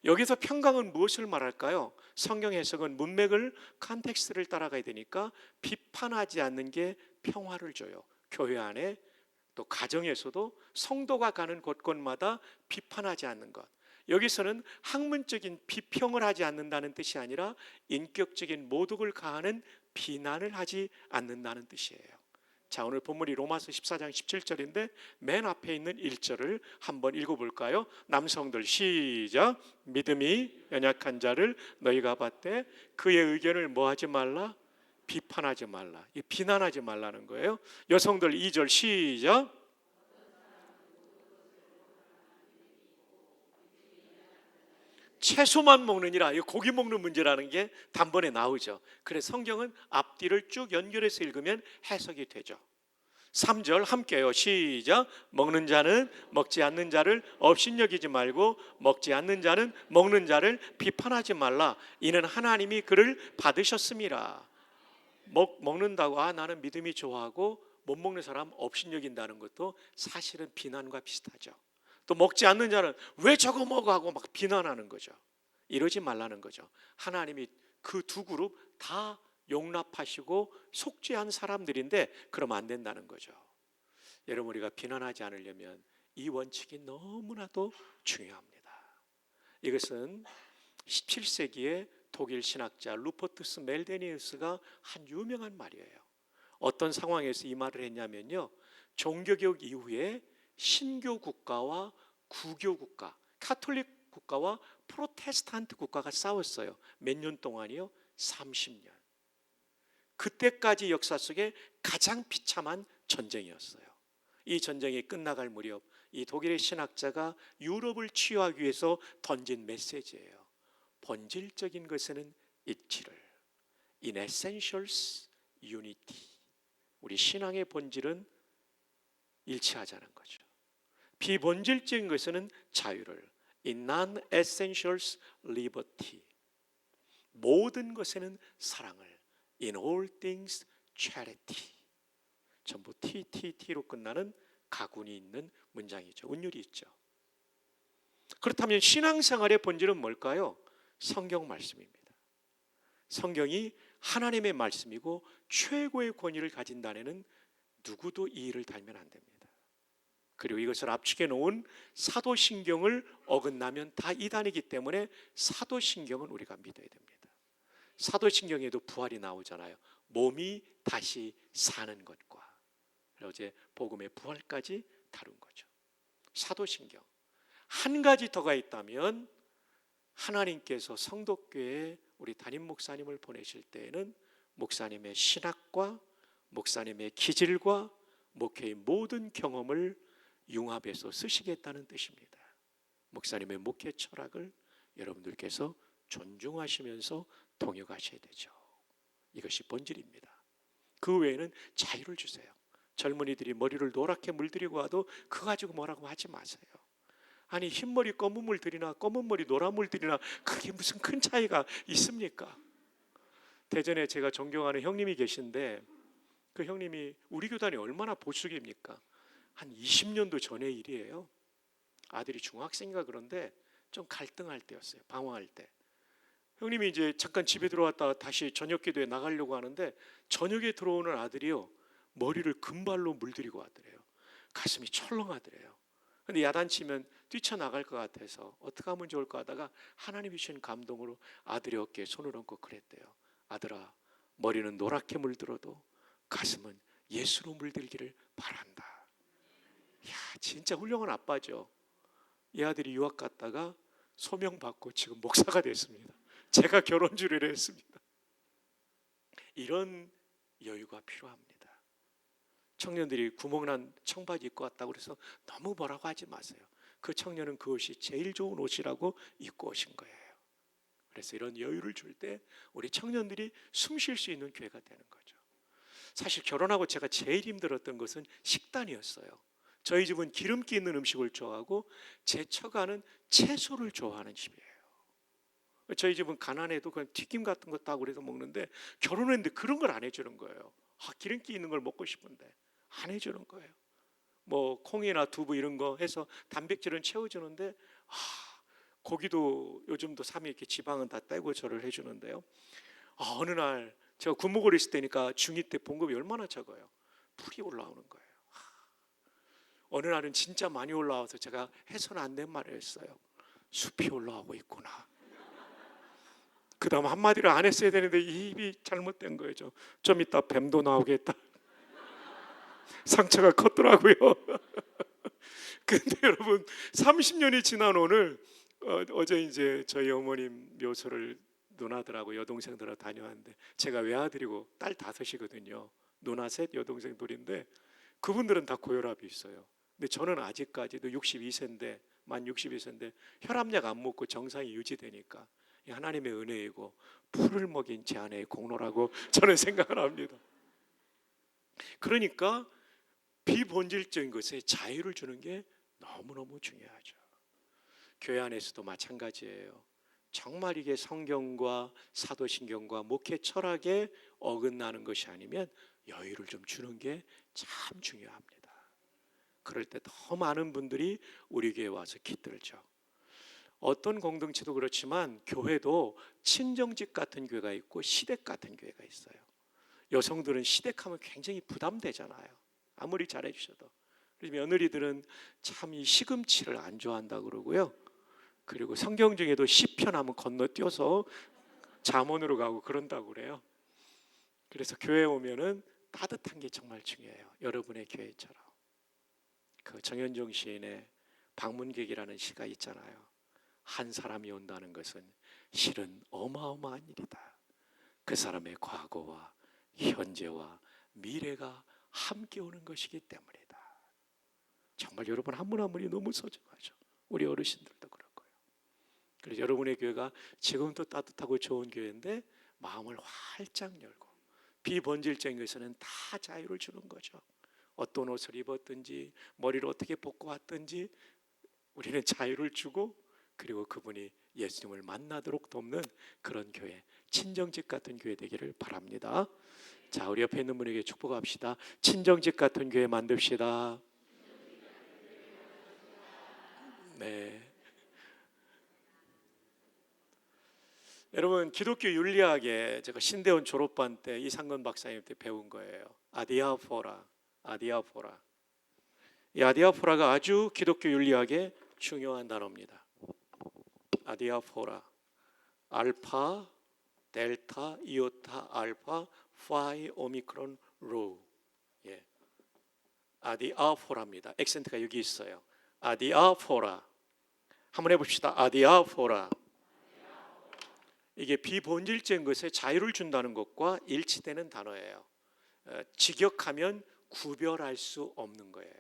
A: 여기서 평강은 무엇을 말할까요? 성경 해석은 문맥을, 컨텍스트를 따라가야 되니까 비판하지 않는 게 평화를 줘요. 교회 안에 또 가정에서도 성도가 가는 곳곳마다 비판하지 않는 것. 여기서는 학문적인 비평을 하지 않는다는 뜻이 아니라 인격적인 모독을 가하는 비난을 하지 않는다는 뜻이에요. 자, 오늘 본문이 로마서 14장 17절인데 맨 앞에 있는 1절을 한번 읽어볼까요? 남성들 시작. 믿음이 연약한 자를 너희가 봤되 그의 의견을 뭐 하지 말라? 비판하지 말라. 비난하지 말라는 거예요. 여성들 2절 시작. 채소만 먹느니라. 고기 먹는 문제라는 게 단번에 나오죠. 그래서 성경은 앞뒤를 쭉 연결해서 읽으면 해석이 되죠. 3절 함께요. 시작. 먹는 자는 먹지 않는 자를 업신여기지 말고 먹지 않는 자는 먹는 자를 비판하지 말라. 이는 하나님이 그를 받으셨음이라. 먹는다고 나는 믿음이 좋아하고 못 먹는 사람 업신여긴다는 것도 사실은 비난과 비슷하죠. 또 먹지 않는 자는 왜 저거 먹어 하고 막 비난하는 거죠. 이러지 말라는 거죠. 하나님이 그 두 그룹 다 용납하시고 속죄한 사람들인데 그러면 안 된다는 거죠. 여러분, 우리가 비난하지 않으려면 이 원칙이 너무나도 중요합니다. 이것은 17세기에 독일 신학자 루퍼투스 멜데니우스가 한 유명한 말이에요. 어떤 상황에서 이 말을 했냐면요, 종교개혁 이후에 신교 국가와 구교 국가, 카톨릭 국가와 프로테스탄트 국가가 싸웠어요. 몇 년 동안이요? 30년. 그때까지 역사 속에 가장 비참한 전쟁이었어요. 이 전쟁이 끝나갈 무렵 이 독일의 신학자가 유럽을 치유하기 위해서 던진 메시지예요. 본질적인 것에는 일치를. In essentials, unity. 우리 신앙의 본질은 일치하자는 거죠. 비본질적인 것에는 자유를. In non-essentials, liberty. 모든 것에는 사랑을. In all things, charity. 전부 TTT로 끝나는 가군이 있는 문장이죠. 운율이 있죠. 그렇다면 신앙생활의 본질은 뭘까요? 성경 말씀입니다. 성경이 하나님의 말씀이고 최고의 권위를 가진다는 데는 누구도 이의를 달면 안 됩니다. 그리고 이것을 압축해 놓은 사도신경을 어긋나면 다 이단이기 때문에 사도신경은 우리가 믿어야 됩니다. 사도신경에도 부활이 나오잖아요. 몸이 다시 사는 것과 어제 복음의 부활까지 다룬 거죠. 사도신경. 한 가지 더가 있다면 하나님께서 성도교회에 우리 담임 목사님을 보내실 때에는 목사님의 신학과 목사님의 기질과 목회의 모든 경험을 융합해서 쓰시겠다는 뜻입니다. 목사님의 목회 철학을 여러분들께서 존중하시면서 동역하셔야 되죠. 이것이 본질입니다. 그 외에는 자유를 주세요. 젊은이들이 머리를 노랗게 물들이고 와도 그거 가지고 뭐라고 하지 마세요. 아니, 흰머리 검은 물들이나 검은 머리 노란 물들이나 그게 무슨 큰 차이가 있습니까? 대전에 제가 존경하는 형님이 계신데 그 형님이 우리 교단이 얼마나 보수입니까? 한 20년도 전의 일이에요. 아들이 중학생인가 그런데 좀 갈등할 때였어요. 방황할 때. 형님이 이제 잠깐 집에 들어왔다가 다시 저녁 기도에 나가려고 하는데 저녁에 들어오는 아들이요, 머리를 금발로 물들이고 왔더래요. 가슴이 철렁하더래요. 근데 야단치면 뛰쳐나갈 것 같아서 어떻게 하면 좋을까 하다가 하나님이 주신 감동으로 아들의 어깨에 손을 얹고 그랬대요. 아들아, 머리는 노랗게 물들어도 가슴은 예수로 물들기를 바란다. 야, 진짜 훌륭한 아빠죠. 이 아들이 유학 갔다가 소명받고 지금 목사가 됐습니다. 제가 결혼 주례를 했습니다. 이런 여유가 필요합니다. 청년들이 구멍난 청바지 입고 왔다고 그래서 너무 뭐라고 하지 마세요. 그 청년은 그 옷이 제일 좋은 옷이라고 입고 오신 거예요. 그래서 이런 여유를 줄 때 우리 청년들이 숨 쉴 수 있는 기회가 되는 거죠. 사실 결혼하고 제가 제일 힘들었던 것은 식단이었어요. 저희 집은 기름기 있는 음식을 좋아하고 제 처가는 채소를 좋아하는 집이에요. 저희 집은 가난해도 그냥 튀김 같은 거 따고 그래서 먹는데 결혼했는데 그런 걸 안 해주는 거예요. 기름기 있는 걸 먹고 싶은데 안 해주는 거예요. 뭐 콩이나 두부 이런 거 해서 단백질은 채워주는데 고기도 요즘도 삼이 이렇게 지방은 다 빼고 저를 해주는데요. 어느 날 제가 군목을 있을 때니까 중2 때 봉급이 얼마나 적어요. 풀이 올라오는 거예요. 어느 날은 진짜 많이 올라와서 제가 해서는 안 된 말을 했어요. 숲이 올라오고 있구나. 그 다음 한마디를 안 했어야 되는데 이 입이 잘못된 거예요. 좀 이따 뱀도 나오겠다. 상처가 컸더라고요. 근데 여러분 30년이 지난 오늘 어제 이제 저희 어머님 묘소를 누나들하고 여동생들하고 다녀왔는데 제가 외아들이고 딸 5이거든요. 누나 셋, 여동생 둘인데 그분들은 다 고혈압이 있어요. 근데 저는 아직까지도 62세인데 만 62세인데 혈압약 안 먹고 정상이 유지되니까 하나님의 은혜이고 풀을 먹인 제 아내의 공로라고 저는 생각을 합니다. 그러니까 비본질적인 것에 자유를 주는 게 너무너무 중요하죠. 교회 안에서도 마찬가지예요. 정말 이게 성경과 사도신경과 목회 철학에 어긋나는 것이 아니면 여유를 좀 주는 게 참 중요합니다. 그럴 때 더 많은 분들이 우리 교회에 와서 깃들죠. 어떤 공동체도 그렇지만 교회도 친정집 같은 교회가 있고 시댁 같은 교회가 있어요. 여성들은 시댁하면 굉장히 부담되잖아요. 아무리 잘해주셔도. 그래서 며느리들은 참 이 시금치를 안 좋아한다 그러고요. 그리고 성경 중에도 시편 하면 건너뛰어서 잠언으로 가고 그런다고 그래요. 그래서 교회에 오면은 따뜻한 게 정말 중요해요. 여러분의 교회처럼. 그 정현종 시인의 방문객이라는 시가 있잖아요. 한 사람이 온다는 것은 실은 어마어마한 일이다. 그 사람의 과거와 현재와 미래가 함께 오는 것이기 때문이다. 정말 여러분 한 분 한 분이 너무 소중하죠. 우리 어르신들도 그렇고요. 그래서 여러분의 교회가 지금도 따뜻하고 좋은 교회인데 마음을 활짝 열고 비본질적인 것에는 다 자유를 주는 거죠. 어떤 옷을 입었든지 머리를 어떻게 볶고 왔든지 우리는 자유를 주고 그리고 그분이 예수님을 만나도록 돕는 그런 교회, 친정집 같은 교회 되기를 바랍니다. 자, 우리 옆에 있는 분에게 축복합시다. 친정집 같은 교회 만듭시다. 네. 여러분 기독교 윤리학에 제가 신대원 졸업반 때 이상건 박사님 때 배운 거예요. 아디아포라. 이 아디아포라가 아주 기독교 윤리학에 중요한 단어입니다. 아디아포라. 알파, 델타, 이오타, 알파, 파이, 오미크론, 로. 예. 아디아포라입니다. 액센트가 여기 있어요. 아디아포라. 한번 해봅시다. 아디아포라. 이게 비본질적인 것에 자유를 준다는 것과 일치되는 단어예요. 직역하면 구별할 수 없는 거예요.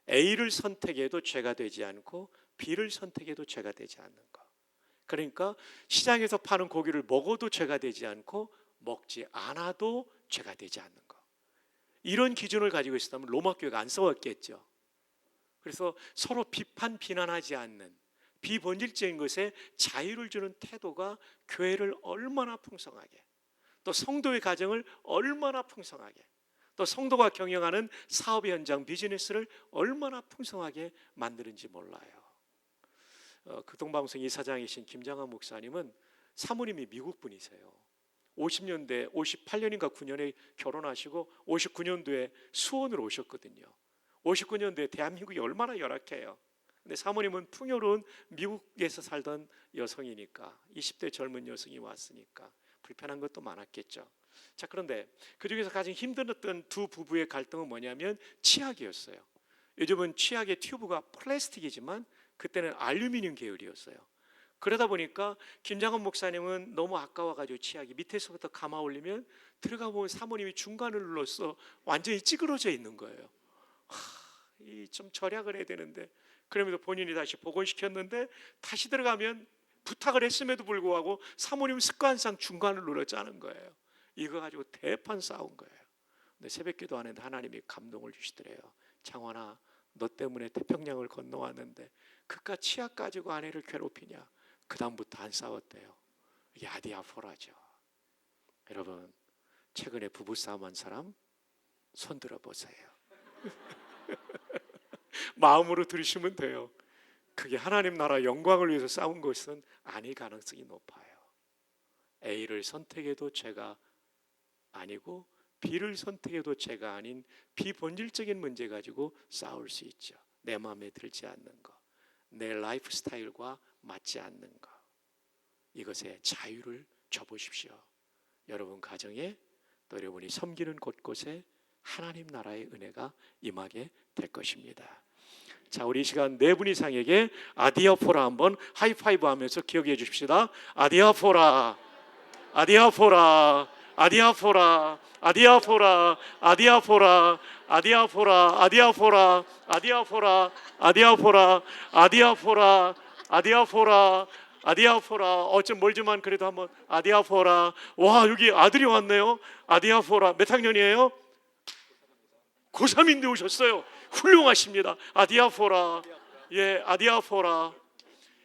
A: A를 선택해도 죄가 되지 않고 B를 선택해도 죄가 되지 않는 거. 그러니까 시장에서 파는 고기를 먹어도 죄가 되지 않고 먹지 않아도 죄가 되지 않는 거. 이런 기준을 가지고 있었다면 로마 교회가 안 싸웠겠죠. 그래서 서로 비난하지 않는 비본질적인 것에 자유를 주는 태도가 교회를 얼마나 풍성하게, 또 성도의 가정을 얼마나 풍성하게, 또 성도가 경영하는 사업 현장 비즈니스를 얼마나 풍성하게 만드는지 몰라요. 극동방송 이사장이신 김장한 목사님은 사모님이 미국 분이세요. 58년인가 9년에 결혼하시고 59년도에 수원으로 오셨거든요. 59년도에 대한민국이 얼마나 열악해요. 근데 사모님은 풍요로운 미국에서 살던 여성이니까 20대 젊은 여성이 왔으니까 불편한 것도 많았겠죠. 자, 그런데 그중에서 가장 힘들었던 두 부부의 갈등은 뭐냐면 치약이었어요. 요즘은 치약의 튜브가 플라스틱이지만 그때는 알루미늄 계열이었어요. 그러다 보니까 김장원 목사님은 너무 아까워가지고 치약이 밑에서부터 감아 올리면 들어가 보면 사모님이 중간을 눌러서 완전히 찌그러져 있는 거예요. 좀 절약을 해야 되는데, 그러면서 본인이 다시 복원시켰는데 다시 들어가면 부탁을 했음에도 불구하고 사모님은 습관상 중간을 눌러 짜는 거예요. 이거 가지고 대판 싸운 거예요. 근데 새벽기도 하는데 하나님이 감동을 주시더래요. 장원아, 너 때문에 태평양을 건너왔는데 그깟 치약 가지고 아내를 괴롭히냐? 그 다음부터 안 싸웠대요. 이게 아디아포라죠. 여러분, 최근에 부부싸움한 사람 손 들어보세요. 마음으로 들으시면 돼요. 그게 하나님 나라 영광을 위해서 싸운 것은 아닐 가능성이 높아요. A를 선택해도 죄가 아니고 B를 선택해도 죄가 아닌 비본질적인 문제 가지고 싸울 수 있죠. 내 마음에 들지 않는 것, 내 라이프 스타일과 맞지 않는 것, 이것에 자유를 줘보십시오. 여러분 가정에, 또 여러분이 섬기는 곳곳에 하나님 나라의 은혜가 임하게 될 것입니다. 자, 우리 이 시간 네 분 이상에게 아디아포라 한번 하이파이브 하면서 기억해 주십시다. 아디아포라, 아디아포라, 아디아포라, 아디아포라, 아디아포라, 아디아포라, 아디아포라, 아디아포라, 아디아포라, 아디아포라, 아디아포라, 아디아포라. 좀 멀지만 그래도 한번 아디아포라. 와, 여기 아들이 왔네요. 아디아포라. 몇 학년이에요? 고3인데 오셨어요. 훌륭하십니다. 아디아포라. 예, 아디아포라.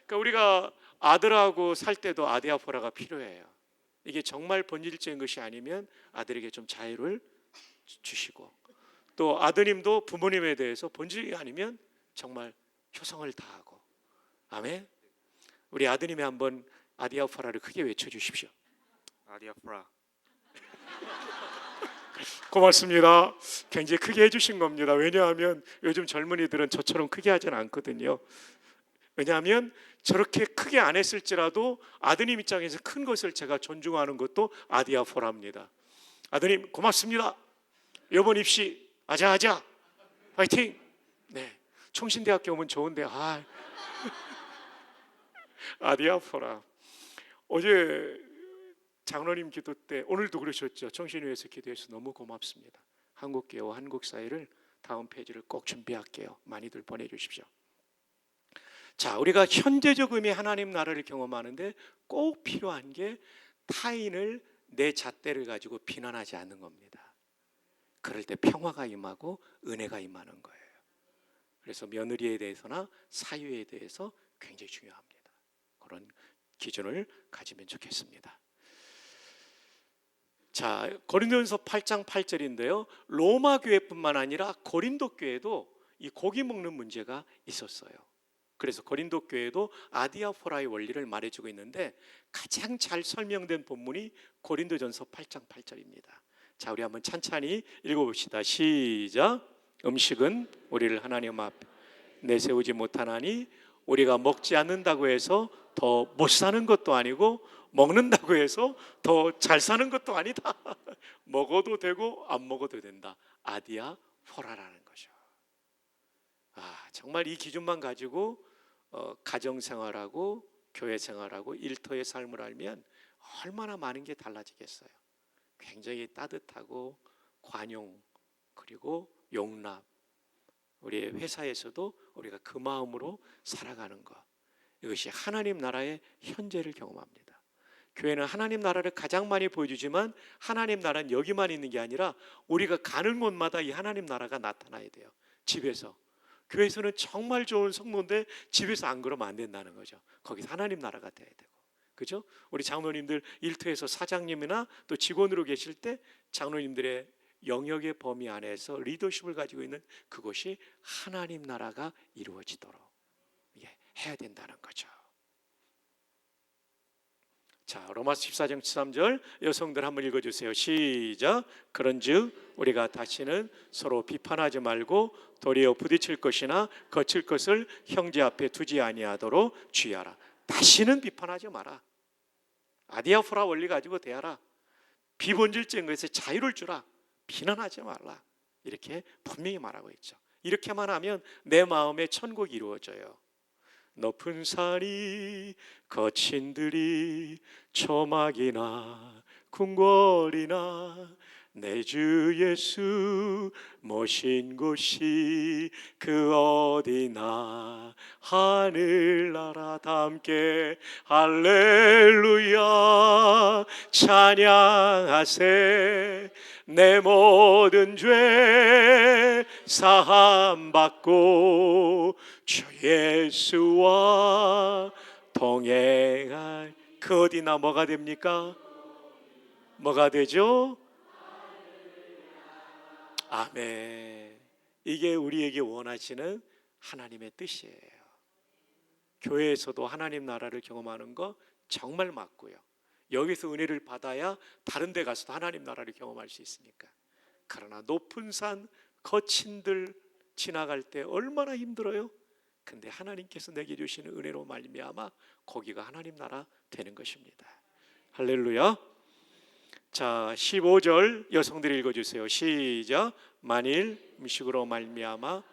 A: 그러니까 우리가 아들하고 살 때도 아디아포라가 필요해요. 이게 정말 본질적인 것이 아니면 아들에게 좀 자유를 주시고, 또 아드님도 부모님에 대해서 본질이 아니면 정말 효성을 다하고. 아멘. 우리 아드님이 한번 아디아포라를 크게 외쳐주십시오.
B: 아디아프라.
A: 고맙습니다. 굉장히 크게 해주신 겁니다. 왜냐하면 요즘 젊은이들은 저처럼 크게 하지는 않거든요. 왜냐하면 저렇게 크게 안 했을지라도 아드님 입장에서 큰 것을 제가 존중하는 것도 아디아포라입니다. 아드님 고맙습니다. 이번 입시 아자아자 파이팅. 네, 총신대학교 오면 좋은데 아디아포라. 어제 장로님 기도 때, 오늘도 그러셨죠. 청신회에서 기도해서 너무 고맙습니다. 한국교회와 한국사회를 다음 페이지를 꼭 준비할게요. 많이들 보내주십시오. 자, 우리가 현재적 의미의 하나님 나라를 경험하는데 꼭 필요한 게 타인을 내 잣대를 가지고 비난하지 않는 겁니다. 그럴 때 평화가 임하고 은혜가 임하는 거예요. 그래서 며느리에 대해서나 사유에 대해서 굉장히 중요합니다. 그런 기준을 가지면 좋겠습니다. 자, 고린도전서 8장 8절인데요. 로마 교회뿐만 아니라 고린도 교회도 이 고기 먹는 문제가 있었어요. 그래서 고린도 교회도 아디아포라의 원리를 말해주고 있는데 가장 잘 설명된 본문이 고린도전서 8장 8절입니다. 자, 우리 한번 찬찬히 읽어봅시다. 시작. 음식은 우리를 하나님 앞에 내세우지 못하나니 우리가 먹지 않는다고 해서 더 못 사는 것도 아니고 먹는다고 해서 더 잘 사는 것도 아니다. 먹어도 되고 안 먹어도 된다. 아디아포라라는 거죠. 정말 이 기준만 가지고 가정생활하고 교회생활하고 일터의 삶을 알면 얼마나 많은 게 달라지겠어요. 굉장히 따뜻하고 관용, 그리고 용납, 우리 회사에서도 우리가 그 마음으로 살아가는 것, 이것이 하나님 나라의 현재를 경험합니다. 교회는 하나님 나라를 가장 많이 보여주지만 하나님 나라는 여기만 있는 게 아니라 우리가 가는 곳마다 이 하나님 나라가 나타나야 돼요. 집에서, 교회에서는 정말 좋은 성도인데 집에서 안 그러면 안 된다는 거죠. 거기서 하나님 나라가 돼야 되고, 그죠? 우리 장로님들 일터에서 사장님이나 또 직원으로 계실 때 장로님들의 영역의 범위 안에서 리더십을 가지고 있는 그것이 하나님 나라가 이루어지도록 해야 된다는 거죠. 자, 로마서 14장 13절 여성들 한번 읽어주세요. 시작. 그런즉 우리가 다시는 서로 비판하지 말고 도리어 부딪힐 것이나 거칠 것을 형제 앞에 두지 아니하도록 주의하라. 다시는 비판하지 마라. 아디아포라 원리 가지고 대하라. 비본질적인 것에 자유를 주라. 비난하지 말라. 이렇게 분명히 말하고 있죠. 이렇게만 하면 내 마음에 천국이 이루어져요. 높은 산이 거친 들이 초막이나 궁궐이나 내 주 예수 모신 곳이 그 어디나 하늘나라 다 함께 할렐루야 찬양하세 내 모든 죄 사함 받고 주 예수와 동행할 그 어디나 뭐가 됩니까? 뭐가 되죠? 아멘. 이게 우리에게 원하시는 하나님의 뜻이에요. 교회에서도 하나님 나라를 경험하는 거 정말 맞고요. 여기서 은혜를 받아야 다른 데 가서도 하나님 나라를 경험할 수 있으니까. 그러나 높은 산 거친 들 지나갈 때 얼마나 힘들어요? 근데 하나님께서 내게 주시는 은혜로 말미암아 거기가 하나님 나라 되는 것입니다. 할렐루야. 자, 15절 여성들이 읽어주세요. 시작. 만일 음식으로 말미암아,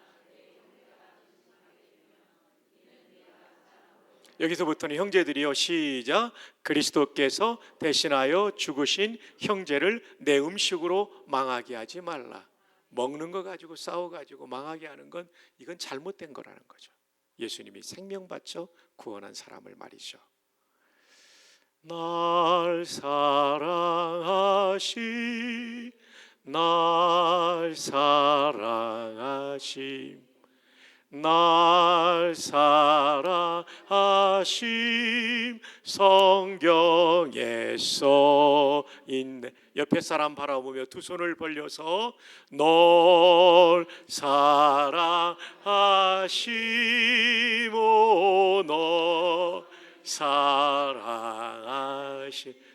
A: 여기서부터는 형제들이요, 시작. 그리스도께서 대신하여 죽으신 형제를 내 음식으로 망하게 하지 말라. 먹는 거 가지고 싸워가지고 망하게 하는 건 이건 잘못된 거라는 거죠. 예수님이 생명 바쳐 구원한 사람을 말이죠. 날 사랑하심 날 사랑하심 날 사랑하심 성경에 써있네. 옆에 사람 바라보며 두 손을 벌려서 널 사랑하심 오 널 사랑하심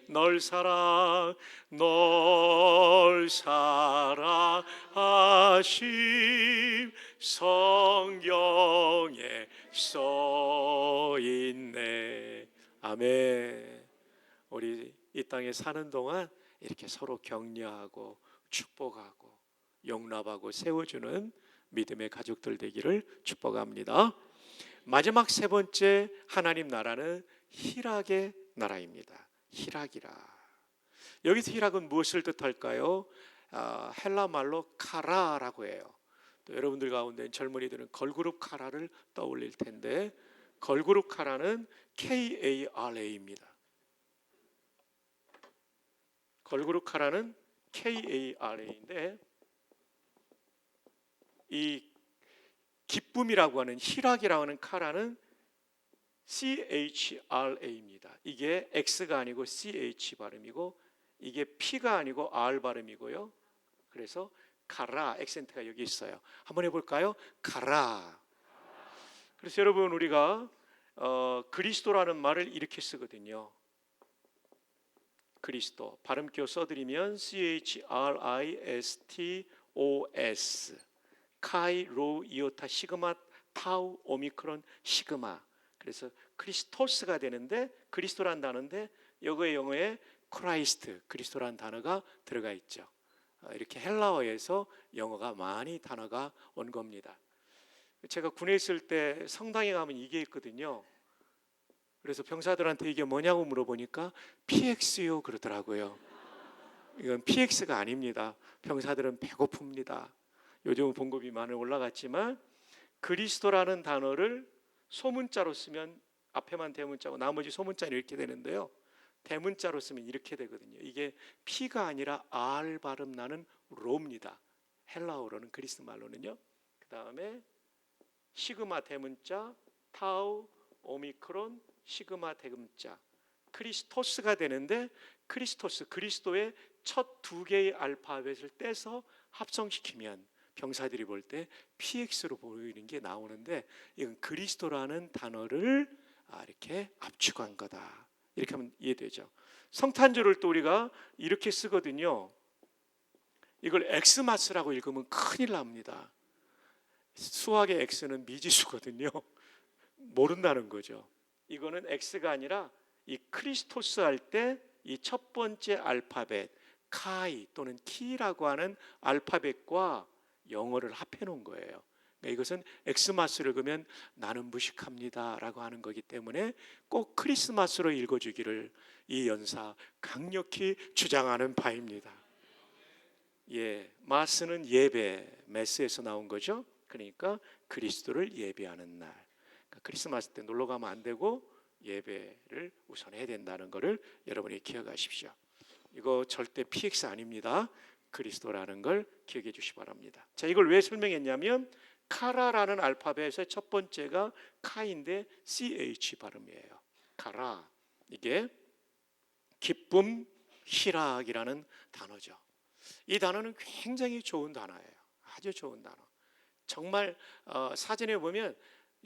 A: 널 사랑하심 성경에 써있네. 아멘. 우리 이 땅에 사는 동안 이렇게 서로 격려하고 축복하고 용납하고 세워주는 믿음의 가족들 되기를 축복합니다. 마지막 세 번째 하나님 나라는 희락의 나라입니다. 희락이라. 여기서 희락은 무엇을 뜻할까요? 헬라 말로 카라라고 해요. 또 여러분들 가운데 젊은이들은 걸그룹 카라를 떠올릴 텐데 걸그룹 카라는 KARA입니다. 걸그룹 카라는 KARA인데 이 기쁨이라고 하는 희락이라고 하는 카라는 CHRA입니다. 이게 X가 아니고 CH 발음이고 이게 P가 아니고 R 발음이고요. 그래서 가라 액센트가 여기 있어요. 한번 해볼까요? 가라. 그래서 여러분 우리가 그리스도라는 말을 이렇게 쓰거든요. 그리스도 발음표 써드리면 CHRISTOS 카이 로 이오타 시그마 타우 오미크론 시그마. 그래서 크리스토스가 되는데 그리스도란 단어인데 영어에 크라이스트 그리스도란 단어가 들어가 있죠. 이렇게 헬라어에서 영어가 많이 단어가 온 겁니다. 제가 군에 있을 때 성당에 가면 이게 있거든요. 그래서 병사들한테 이게 뭐냐고 물어보니까 PX요 그러더라고요. 이건 PX가 아닙니다. 병사들은 배고픕니다. 요즘 봉급이 많이 올라갔지만 그리스도라는 단어를 소문자로 쓰면 앞에만 대문자고 나머지 소문자는 이렇게 되는데요. 대문자로 쓰면 이렇게 되거든요. 이게 P가 아니라 R 발음 나는 로입니다. 헬라어로는 그리스 말로는요. 그 다음에 시그마 대문자, 타우, 오미크론, 시그마 대문자, 크리스토스가 되는데 크리스토스, 그리스도의 첫 두 개의 알파벳을 떼서 합성시키면 병사들이 볼 때 PX로 보이는 게 나오는데 이건 그리스도라는 단어를 이렇게 압축한 거다. 이렇게 하면 이해되죠. 성탄절을 또 우리가 이렇게 쓰거든요. 이걸 엑스마스라고 읽으면 큰일 납니다. 수학의 X는 미지수거든요. 모른다는 거죠. 이거는 X가 아니라 이 크리스토스 할 때 이 첫 번째 알파벳 카이 또는 키라고 하는 알파벳과 영어를 합해 놓은 거예요. 그러니까 이것은 엑스마스를 그러면 나는 무식합니다 라고 하는 거기 때문에 꼭 크리스마스로 읽어주기를 이 연사 강력히 주장하는 바입니다. 예, 마스는 예배, 메스에서 나온 거죠. 그러니까 그리스도를 예배하는 날. 그러니까 크리스마스 때 놀러 가면 안 되고 예배를 우선 해야 된다는 것을 여러분이 기억하십시오. 이거 절대 PX 아닙니다. 그리스도라는 걸 기억해 주시기 바랍니다. 자, 이걸 왜 설명했냐면 카라라는 알파벳의 첫 번째가 카인데 CH 발음이에요. 카라, 이게 기쁨, 희락이라는 단어죠. 이 단어는 굉장히 좋은 단어예요. 아주 좋은 단어. 정말 사전에 보면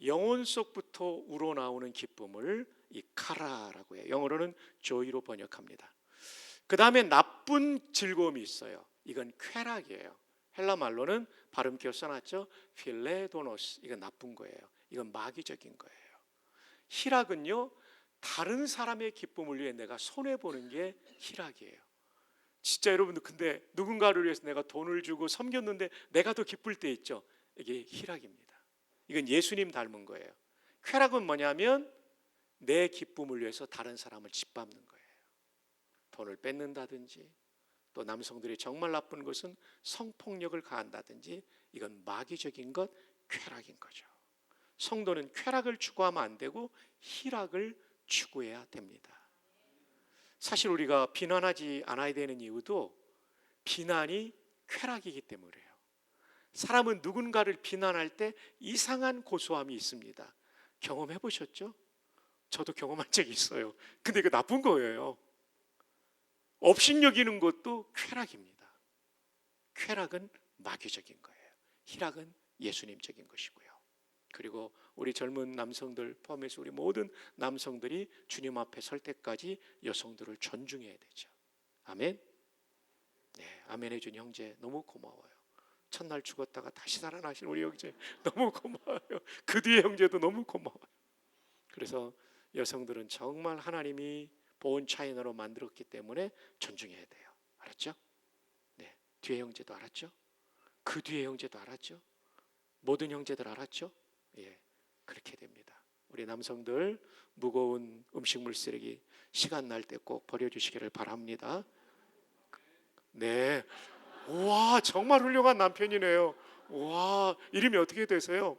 A: 영혼 속부터 우러나오는 기쁨을 이 카라라고 해요. 영어로는 joy로 번역합니다. 그 다음에 나쁜 즐거움이 있어요. 이건 쾌락이에요. 헬라 말로는 발음기어 써놨죠. 필레도노스, 이건 나쁜 거예요. 이건 마귀적인 거예요. 희락은요, 다른 사람의 기쁨을 위해 내가 손해보는 게 희락이에요. 진짜 여러분들, 근데 누군가를 위해서 내가 돈을 주고 섬겼는데 내가 더 기쁠 때 있죠. 이게 희락입니다. 이건 예수님 닮은 거예요. 쾌락은 뭐냐면 내 기쁨을 위해서 다른 사람을 짓밟는 거예요. 돈을 뺏는다든지, 또 남성들이 정말 나쁜 것은 성폭력을 가한다든지, 이건 마귀적인 것, 쾌락인 거죠. 성도는 쾌락을 추구하면 안 되고 희락을 추구해야 됩니다. 사실 우리가 비난하지 않아야 되는 이유도 비난이 쾌락이기 때문이에요. 사람은 누군가를 비난할 때 이상한 고소함이 있습니다. 경험해 보셨죠? 저도 경험한 적이 있어요. 근데 이거 나쁜 거예요. 업신여기는 것도 쾌락입니다. 쾌락은 마귀적인 거예요. 희락은 예수님적인 것이고요. 그리고 우리 젊은 남성들 포함해서 우리 모든 남성들이 주님 앞에 설 때까지 여성들을 존중해야 되죠. 아멘. 네, 아멘 해준 형제 너무 고마워요. 첫날 죽었다가 다시 살아나신 우리 형제 너무 고마워요. 그 뒤에 형제도 너무 고마워요. 그래서 여성들은 정말 하나님이 본 차이너로 만들었기 때문에 존중해야 돼요. 알았죠? 네, 뒤에 형제도 알았죠? 그 뒤에 형제도 알았죠? 모든 형제들 알았죠? 예, 그렇게 됩니다. 우리 남성들 무거운 음식물 쓰레기 시간 날 때 꼭 버려주시기를 바랍니다. 네, 와, 정말 훌륭한 남편이네요. 와, 이름이 어떻게 되세요?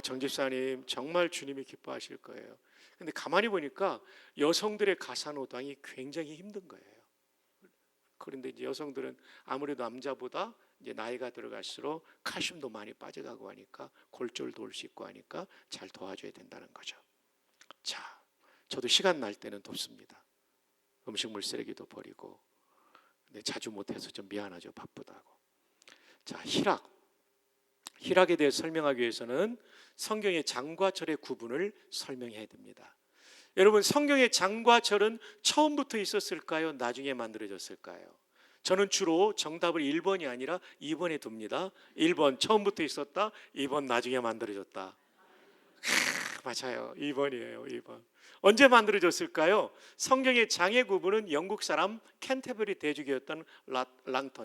A: 정 집사님 정말 주님이 기뻐하실 거예요. 근데 가만히 보니까 여성들의 가사노동이 굉장히 힘든 거예요. 그런데 이제 여성들은 아무래도 남자보다 이제 나이가 들어갈수록 칼슘도 많이 빠져가고 하니까 골절도 올 수 있고 하니까 잘 도와줘야 된다는 거죠. 자, 저도 시간 날 때는 돕습니다. 음식물 쓰레기도 버리고. 근데 자주 못해서 좀 미안하죠. 바쁘다고. 자, 희락에 대해 설명하기 위해서는 성경의 장과 절의 구분을 설명해야 됩니다. 여러분, 성경의 장과 절은 처음부터 있었을까요? 나중에 만들어졌을까요? 저는 주로 정답을 1번이 아니라 2번에 둡니다. 1번 처음부터 있었다, 2번 나중에 만들어졌다. 맞아요. 2번이에요. 2번. 언제 만들어졌을까요? 성경의 장의 구분은 영국 사람 캔터버리 대주교였던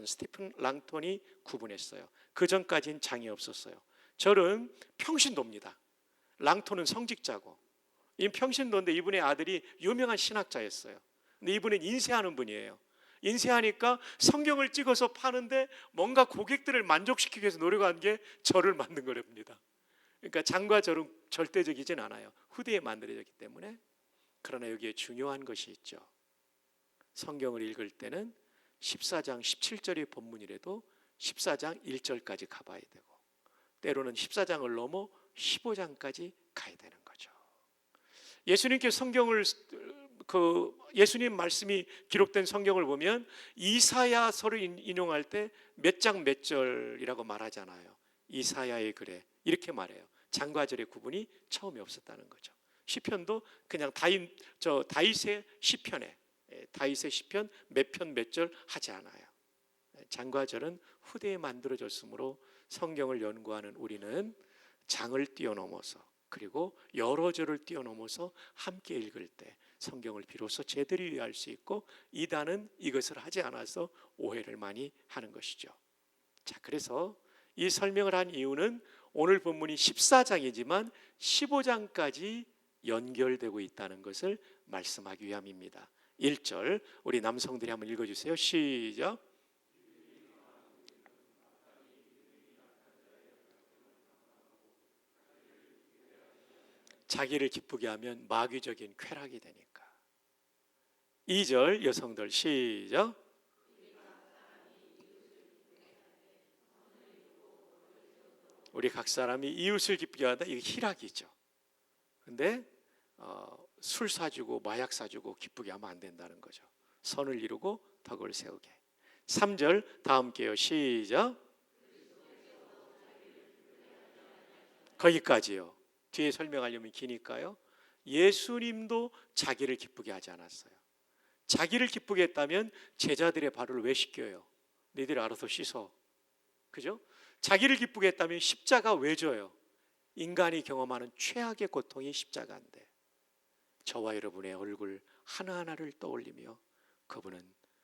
A: 스티픈 랑톤이 구분했어요. 그 전까지는 장이 없었어요. 절은 평신도입니다. 랑톤은 성직자고, 이 평신도인데 이분의 아들이 유명한 신학자였어요. 근데 이분은 인쇄하는 분이에요. 인쇄하니까 성경을 찍어서 파는데 뭔가 고객들을 만족시키기 위해서 노력한 게 절을 만든 거랍니다. 그러니까 장과 절은 절대적이진 않아요. 후대에 만들어졌기 때문에. 그러나 여기에 중요한 것이 있죠. 성경을 읽을 때는 14장 17절이 본문이라도 14장 1절까지 가봐야 되고, 때로는 14장을 넘어 15장까지 가야 되는 거죠. 예수님께서 성경을 예수님 말씀이 기록된 성경을 보면 이사야서를 인용할 때 몇 장 몇 절이라고 말하잖아요. 이사야의 글에 이렇게 말해요. 장과절의 구분이 처음에 없었다는 거죠. 시편도 그냥 다윗의 시편에 다윗의 시편 몇 편 몇 절 하지 않아요. 장과절은 후대에 만들어졌으므로 성경을 연구하는 우리는 장을 뛰어넘어서 그리고 여러 절을 뛰어넘어서 함께 읽을 때 성경을 비로소 제대로 이해할 수 있고, 이단은 이것을 하지 않아서 오해를 많이 하는 것이죠. 자, 그래서 이 설명을 한 이유는 오늘 본문이 14장이지만 15장까지 연결되고 있다는 것을 말씀하기 위함입니다. 1절 우리 남성들이 한번 읽어주세요. 시작. 자기를 기쁘게 하면 마귀적인 쾌락이 되니까. 2절 여성들 시작. 우리 각 사람이 이웃을 기쁘게 한다. 이게 희락이죠. 근데 술 사주고 마약 사주고 기쁘게 하면 안 된다는 거죠. 선을 이루고 덕을 세우게. 3절 다 함께요. 시작. 거기까지요. 뒤에 설명하려면 기니까요. 예수님도 자기를 기쁘게 하지 않았어요. 자기를 기쁘게 했다면 제자들의 발을 왜 씻겨요? 너희들이 알아서 씻어. 그죠? 자기를 기쁘게 했다면 십자가 왜 져요? 인간이 경험하는 최악의 고통이 십자가인데, 저와 여러분의 얼굴 하나하나를 떠올리며 그분은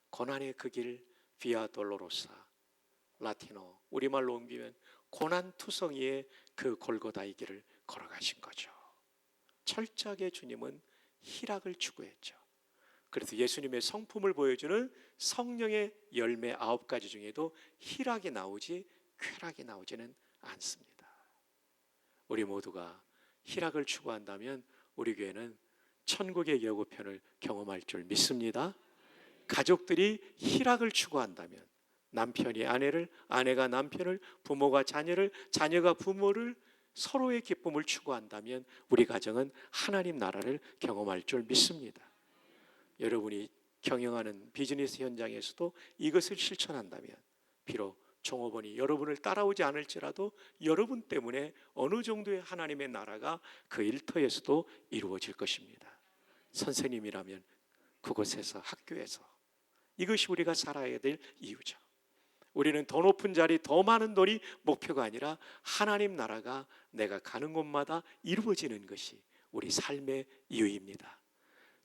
A: 고난의 그 길 비아 돌로로사, 라틴어 우리말로 옮기면 고난투성이의 그 골고다의 길을 걸어가신 거죠. 철저하게 주님은 희락을 추구했죠. 그래서 예수님의 성품을 보여주는 성령의 열매 9가지 중에도 희락이 나오지 쾌락이 나오지는 않습니다. 우리 모두가 희락을 추구한다면 우리 교회는 천국의 예고편을 경험할 줄 믿습니다. 가족들이 희락을 추구한다면 남편이 아내를, 아내가 남편을, 부모가 자녀를, 자녀가 부모를 서로의 기쁨을 추구한다면 우리 가정은 하나님 나라를 경험할 줄 믿습니다. 여러분이 경영하는 비즈니스 현장에서도 이것을 실천한다면 비록 종업원이 여러분을 따라오지 않을지라도 여러분 때문에 어느 정도의 하나님의 나라가 그 일터에서도 이루어질 것입니다. 선생님이라면 그곳에서, 학교에서, 이것이 우리가 살아야 될 이유죠. 우리는 더 높은 자리, 더 많은 돈이 목표가 아니라 하나님 나라가 내가 가는 곳마다 이루어지는 것이 우리 삶의 이유입니다.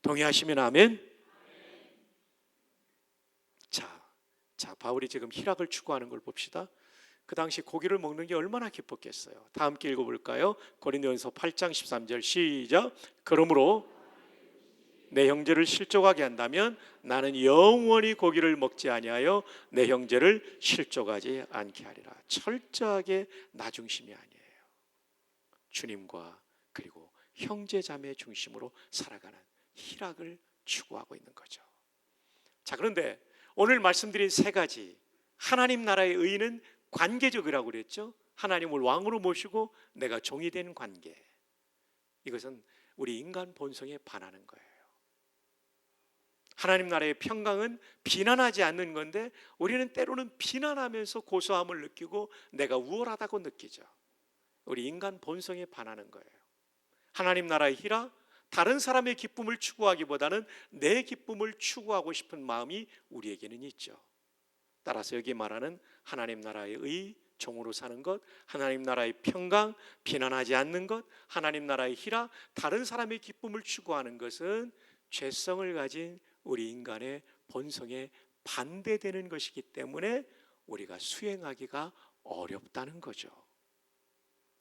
A: 동의하시면 아멘. 자, 바울이 지금 희락을 추구하는 걸 봅시다. 그 당시 고기를 먹는 게 얼마나 기뻤겠어요. 다 함께 읽어볼까요? 고린도전서 8장 13절 시작. 그러므로 내 형제를 실족하게 한다면 나는 영원히 고기를 먹지 아니하여 내 형제를 실족하지 않게 하리라. 철저하게 나 중심이 아니에요. 주님과 그리고 형제 자매 중심으로 살아가는 희락을 추구하고 있는 거죠. 자, 그런데 오늘 말씀드린 3가지, 하나님 나라의 의는 관계적이라고 그랬죠. 하나님을 왕으로 모시고 내가 종이 된 관계. 이것은 우리 인간 본성에 반하는 거예요. 하나님 나라의 평강은 비난하지 않는 건데 우리는 때로는 비난하면서 고소함을 느끼고 내가 우월하다고 느끼죠. 우리 인간 본성에 반하는 거예요. 하나님 나라의 희락, 다른 사람의 기쁨을 추구하기보다는 내 기쁨을 추구하고 싶은 마음이 우리에게는 있죠. 따라서 여기 말하는 하나님 나라의 의, 종으로 사는 것, 하나님 나라의 평강, 비난하지 않는 것, 하나님 나라의 희락, 다른 사람의 기쁨을 추구하는 것은 죄성을 가진 우리 인간의 본성에 반대되는 것이기 때문에 우리가 수행하기가 어렵다는 거죠.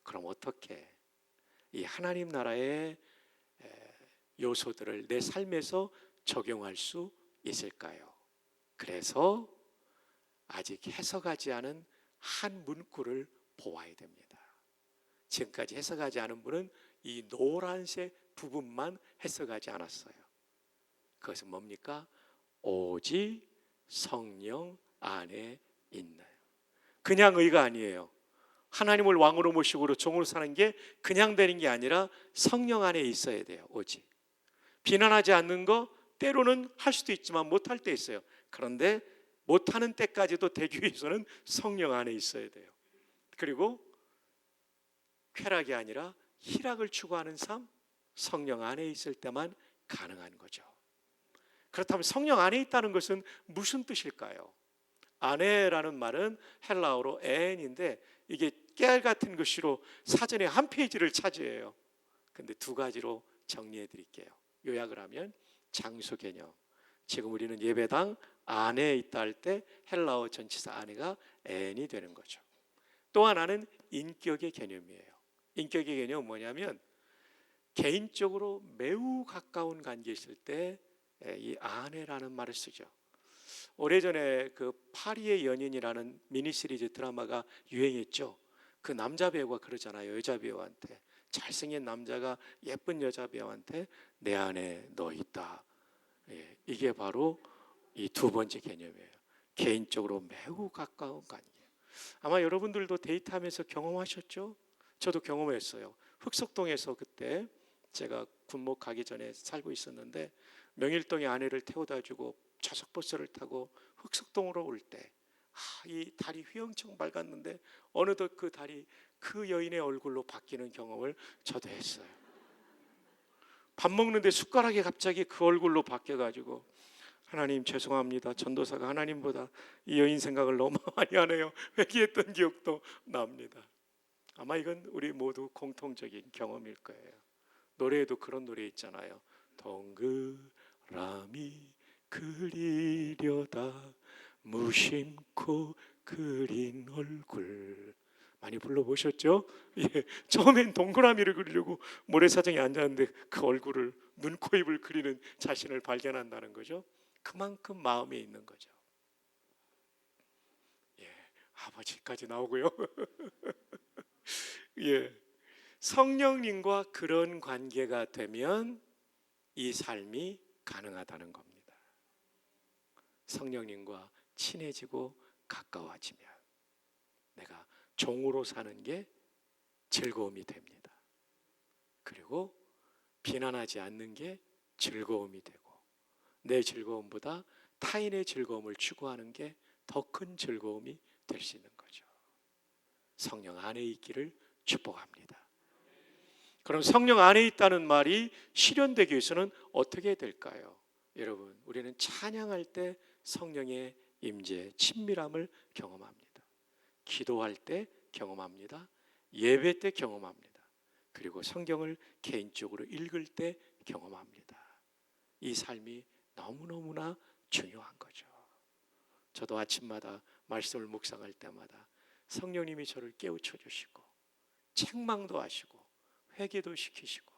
A: 그럼 어떻게 이 하나님 나라의 요소들을 내 삶에서 적용할 수 있을까요? 그래서 아직 해석하지 않은 한 문구를 보아야 됩니다. 지금까지 해석하지 않은 분은 이 노란색 부분만 해석하지 않았어요. 그것은 뭡니까? 오직 성령 안에 있는. 그냥 의가 아니에요. 하나님을 왕으로 모시고 종으로 사는 게 그냥 되는 게 아니라 성령 안에 있어야 돼요. 오직 비난하지 않는 거 때로는 할 수도 있지만 못할 때 있어요. 그런데 못하는 때까지도 되기 위해서는 성령 안에 있어야 돼요. 그리고 쾌락이 아니라 희락을 추구하는 삶, 성령 안에 있을 때만 가능한 거죠. 그렇다면 성령 안에 있다는 것은 무슨 뜻일까요? 안에라는 말은 헬라어로 에인인데 이게 깨알 같은 글씨로 사전에 한 페이지를 차지해요. 근데 두 가지로 정리해 드릴게요. 요약을 하면 장소 개념. 지금 우리는 예배당 안에 있다 할 때 헬라어 전치사 안에가 에인이 되는 거죠. 또 하나는 인격의 개념이에요. 인격의 개념은 뭐냐면 개인적으로 매우 가까운 관계에 있을 때 이 아내라는 말을 쓰죠. 오래전에 그 파리의 연인이라는 미니 시리즈 드라마가 유행했죠. 그 남자 배우가 그러잖아요. 여자 배우한테, 잘생긴 남자가 예쁜 여자 배우한테 내 안에 너 있다. 이게 바로 이 두 번째 개념이에요. 개인적으로 매우 가까운 관계. 아마 여러분들도 데이트하면서 경험하셨죠? 저도 경험했어요. 흑석동에서 그때 제가 군목 가기 전에 살고 있었는데 명일동에 아내를 태워다 주고 좌석버스를 타고 흑석동으로 올 때 이 달이 휘영청 밝았는데 어느덧 그 달이 그 여인의 얼굴로 바뀌는 경험을 저도 했어요. 밥 먹는데 숟가락이 갑자기 그 얼굴로 바뀌어가지고 하나님 죄송합니다. 전도사가 하나님보다 이 여인 생각을 너무 많이 하네요. 회개했던 기억도 납니다. 아마 이건 우리 모두 공통적인 경험일 거예요. 노래에도 그런 노래 있잖아요. 동그라미 그리려다 무심코 그린 얼굴. 많이 불러보셨죠? 예, 처음엔 동그라미를 그리려고 모래사장에 앉았는데 그 얼굴을 눈, 코, 입을 그리는 자신을 발견한다는 거죠. 그만큼 마음에 있는 거죠. 예, 아버지까지 나오고요. 예, 성령님과 그런 관계가 되면 이 삶이 가능하다는 겁니다. 성령님과 친해지고 가까워지면 내가 종으로 사는 게 즐거움이 됩니다. 그리고 비난하지 않는 게 즐거움이 되고 내 즐거움보다 타인의 즐거움을 추구하는 게 더 큰 즐거움이 될 수 있는 거죠. 성령 안에 있기를 축복합니다. 그럼 성령 안에 있다는 말이 실현되기 위해서는 어떻게 될까요? 여러분, 우리는 찬양할 때 성령의 임재, 친밀함을 경험합니다. 기도할 때 경험합니다. 예배 때 경험합니다. 그리고 성경을 개인적으로 읽을 때 경험합니다. 이 삶이 너무너무나 중요한 거죠. 저도 아침마다 말씀을 묵상할 때마다 성령님이 저를 깨우쳐 주시고 책망도 하시고 회개도 시키시고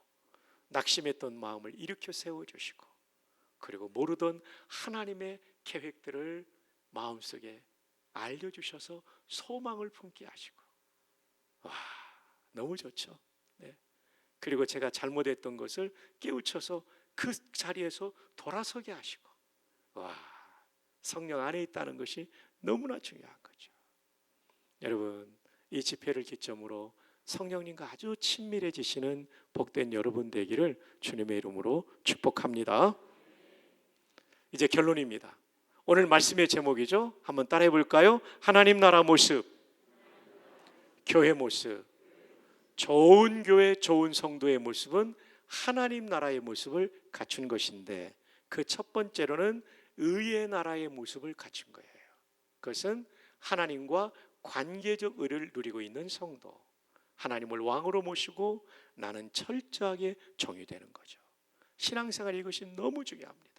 A: 낙심했던 마음을 일으켜 세워주시고 그리고 모르던 하나님의 계획들을 마음속에 알려주셔서 소망을 품게 하시고 와, 너무 좋죠. 네. 그리고 제가 잘못했던 것을 깨우쳐서 그 자리에서 돌아서게 하시고 와, 성령 안에 있다는 것이 너무나 중요한 거죠. 여러분, 이 집회를 기점으로 성령님과 아주 친밀해지시는 복된 여러분 되기를 주님의 이름으로 축복합니다. 이제 결론입니다. 오늘 말씀의 제목이죠. 한번 따라해 볼까요? 하나님 나라 모습, 교회 모습. 좋은 교회, 좋은 성도의 모습은 하나님 나라의 모습을 갖춘 것인데 그 첫 번째로는 의의 나라의 모습을 갖춘 거예요. 그것은 하나님과 관계적 의를 누리고 있는 성도, 하나님을 왕으로 모시고 나는 철저하게 종이 되는 거죠. 신앙생활 이것이 너무 중요합니다.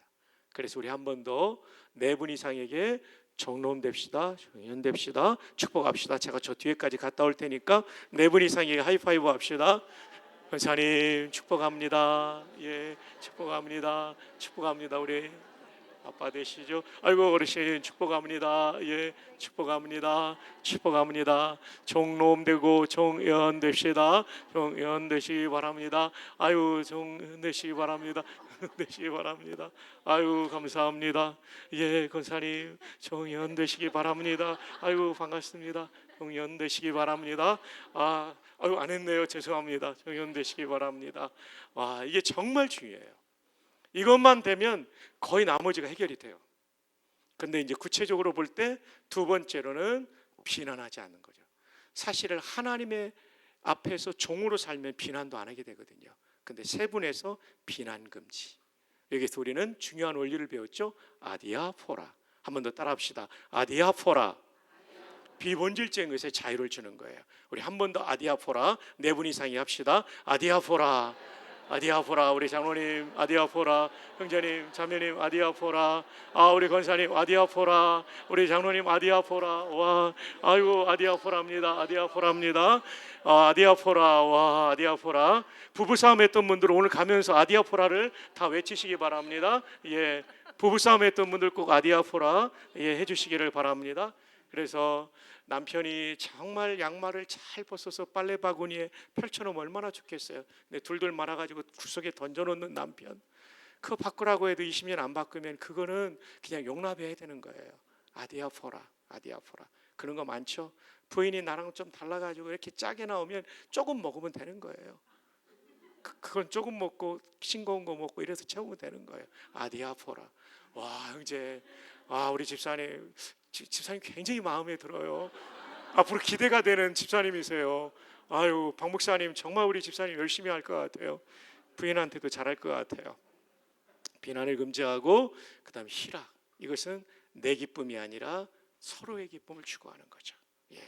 A: 그래서 우리 한 번 더 네 분 이상에게 종로음 됩시다, 연 됩시다, 축복합시다. 제가 저 뒤에까지 갔다 올 테니까 네 분 이상에게 하이파이브 합시다. 권사님 축복합니다. 예, 축복합니다. 축복합니다. 우리 아빠 되시죠? 아이고 어르신 축복합니다. 예, 축복합니다. 축복합니다. 종로음 되고 종연 됩시다. 종연 되시기 바랍니다. 아유 종연 되시기 바랍니다. 되시기 바랍니다. 아유 감사합니다. 예, 권사님 종연 되시기 바랍니다. 아이고 반갑습니다. 종연 되시기 바랍니다. 아유 안 했네요. 죄송합니다. 종연 되시기 바랍니다. 와, 이게 정말 중요해요. 이것만 되면 거의 나머지가 해결이 돼요. 근데 이제 구체적으로 볼 때 두 번째로는 비난하지 않는 거죠. 사실을 하나님의 앞에서 종으로 살면 비난도 안 하게 되거든요. 근데 세 분에서 비난 금지. 여기서 우리는 중요한 원리를 배웠죠. 아디아포라. 한 번 더 따라합시다. 아디아포라. 비본질적인 것에 자유를 주는 거예요. 우리 한 번 더 아디아포라. 네 분 이상이 합시다. 아디아포라. 아디아포라. 우리 장로님 아디아포라. 형제님 자매님 아디아포라. 우리 권사님 아디아포라. 우리 장로님 아디아포라. 와, 아이고 아디아포라입니다. 아디아포라입니다. 아디아포라. 와, 아디아포라. 부부싸움 했던 분들 오늘 가면서 아디아포라를 다 외치시기 바랍니다. 예, 부부싸움 했던 분들 꼭 아디아포라 해주시기를 바랍니다. 그래서 남편이 정말 양말을 잘 벗어서 빨래 바구니에 펼쳐놓으면 얼마나 좋겠어요. 근데 둘둘 말아가지고 구석에 던져놓는 남편, 그거 바꾸라고 해도 20년 안 바꾸면 그거는 그냥 용납해야 되는 거예요. 아디아포라, 아디아포라. 그런 거 많죠. 부인이 나랑 좀 달라가지고 이렇게 짜게 나오면 조금 먹으면 되는 거예요. 그건 조금 먹고 싱거운 거 먹고 이래서 채우면 되는 거예요. 아디아포라. 와, 형제, 우리 집사님 굉장히 마음에 들어요. 앞으로 기대가 되는 집사님이세요. 아유, 박 목사님 정말 우리 집사님 열심히 할 것 같아요. 부인한테도 잘할 것 같아요. 비난을 금지하고 그다음 희락. 이것은 내 기쁨이 아니라 서로의 기쁨을 추구하는 거죠. 예.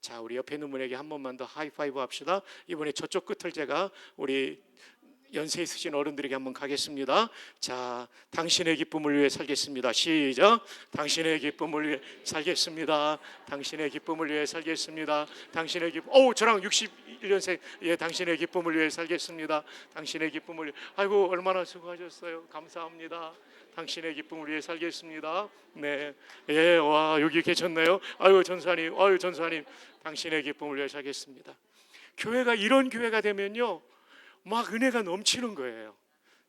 A: 자, 우리 옆에 있는 분에게 한 번만 더 하이파이브 합시다. 이번에 저쪽 끝을 제가 우리 연세 있으신 어른들에게 한번 가겠습니다. 자, 당신의 기쁨을 위해 살겠습니다. 시작. 당신의 기쁨을 위해 살겠습니다. 당신의 기쁨을 위해 살겠습니다. 당신의 기쁨. 저랑 61년생. 예, 당신의 기쁨을 위해 살겠습니다. 당신의 기쁨을 위해. 아이고, 얼마나 수고하셨어요. 감사합니다. 당신의 기쁨을 위해 살겠습니다. 네, 예, 와, 여기 계셨네요. 아유, 전사님, 아유, 전사님, 당신의 기쁨을 위해 살겠습니다. 교회가 이런 교회가 되면요, 막 은혜가 넘치는 거예요.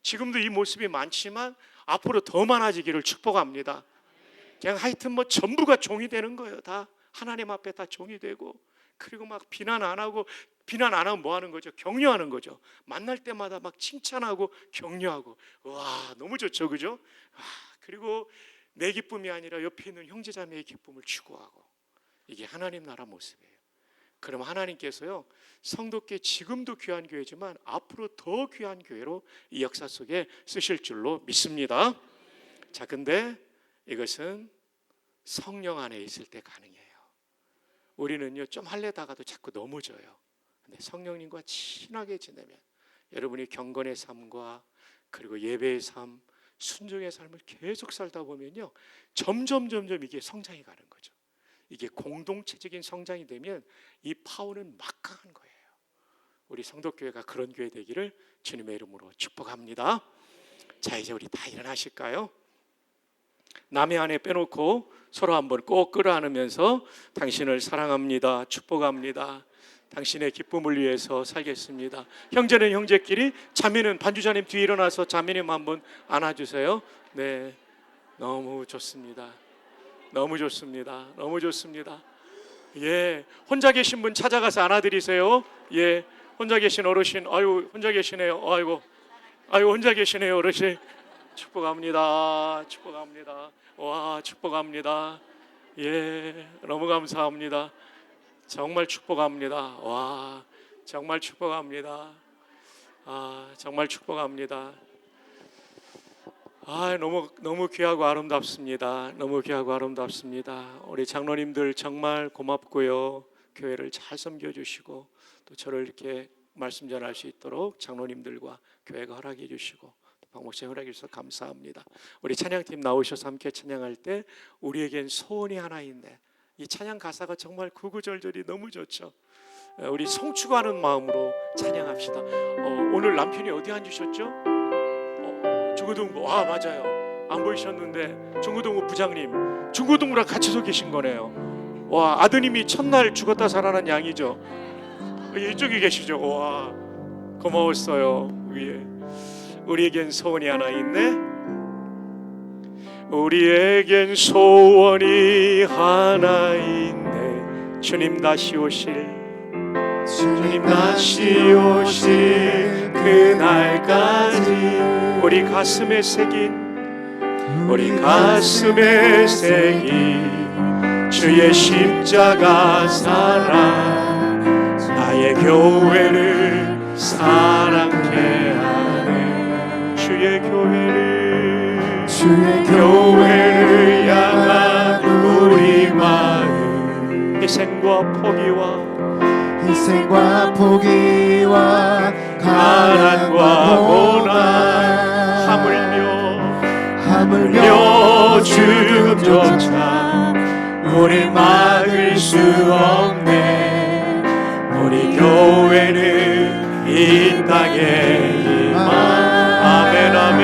A: 지금도 이 모습이 많지만 앞으로 더 많아지기를 축복합니다. 그냥 하여튼 뭐 전부가 종이 되는 거예요. 다 하나님 앞에 다 종이 되고, 그리고 막 비난 안 하고, 비난 안 하면 뭐 하는 거죠? 격려하는 거죠. 만날 때마다 막 칭찬하고 격려하고. 와, 너무 좋죠, 그죠? 그리고 내 기쁨이 아니라 옆에 있는 형제자매의 기쁨을 추구하고. 이게 하나님 나라 모습이에요. 그럼 하나님께서요, 성도께 지금도 귀한 교회지만 앞으로 더 귀한 교회로 이 역사 속에 쓰실 줄로 믿습니다. 자, 근데 이것은 성령 안에 있을 때 가능해요. 우리는요, 좀 하려다가도 자꾸 넘어져요. 근데 성령님과 친하게 지내면, 여러분이 경건의 삶과 그리고 예배의 삶, 순종의 삶을 계속 살다 보면요, 점점 이게 성장이 가는 거죠. 이게 공동체적인 성장이 되면 이 파워는 막강한 거예요. 우리 성도교회가 그런 교회 되기를 주님의 이름으로 축복합니다. 자, 이제 우리 다 일어나실까요? 남의 안에 빼놓고 서로 한번 꼭 끌어안으면서 당신을 사랑합니다, 축복합니다, 당신의 기쁨을 위해서 살겠습니다. 형제는 형제끼리, 자매는 반주자님 뒤에 일어나서 자매님 한번 안아주세요. 네, 너무 좋습니다. 너무 좋습니다. 너무 좋습니다. 예, 혼자 계신 분 찾아가서 안아드리세요. 예, 혼자 계신 어르신, 아유, 혼자 계시네요. 아이고, 혼자 계시네요, 어르신. 축복합니다. 축복합니다. 와, 축복합니다. 예, 너무 감사합니다. 정말 축복합니다. 와, 정말 축복합니다. 정말 축복합니다. 너무 귀하고 아름답습니다. 너무 귀하고 아름답습니다. 우리 장로님들 정말 고맙고요. 교회를 잘 섬겨주시고 또 저를 이렇게 말씀 전할 수 있도록 장로님들과 교회가 허락해 주시고 박 목사님 허락해 주셔서 감사합니다. 우리 찬양팀 나오셔서 함께 찬양할 때 우리에겐 소원이 하나 있네. 이 찬양 가사가 정말 구구절절이 너무 좋죠. 우리 성취하는 마음으로 찬양합시다. 오늘 남편이 어디 앉으셨죠? 중고등부. 맞아요. 안 보이셨는데 중고등부 부장님, 중고등부랑 같이 서 계신 거네요. 와, 아드님이 첫날 죽었다 살아난 양이죠. 이쪽에 계시죠. 와, 고마웠어요. 위에 우리에겐 소원이 하나 있네. 우리에겐 소원이 하나 있네. 주님 다시 오실 그날까지 우리 가슴에 새긴 주의 십자가 사랑 나에게 교회를 사랑케 하네. 주의 교회를 향한 우리 마음, 희생과 포기와 가난과 고난 하물며 죽음조차 우리 막을 수 없네. 우리 교회는 이 땅에 임한 아멘 아멘.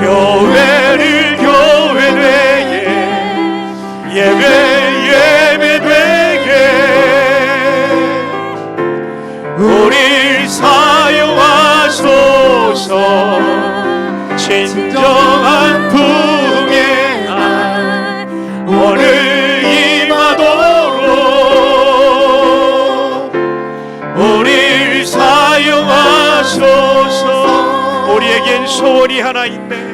A: 교회를 교회되게 예배되게 우릴 사용하소서. 진정한 부흥의 날 오늘 임하도록 우릴 사용하소서. 우리에겐 소원이 하나 있네.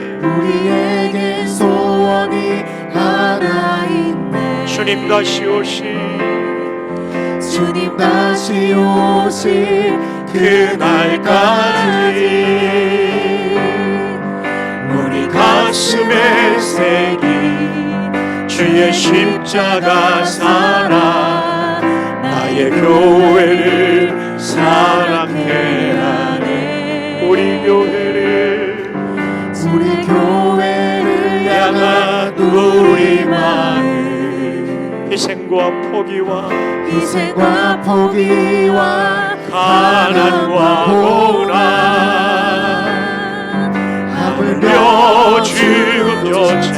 A: 주님 다시 오실 그날까지 우리 가슴에 새긴 주의 십자가 사랑 나의 교회를 사랑케 하네. 우리 교회를 향한 우리 마음 희생과 포기와 가난과 고난 하물며 죽음조차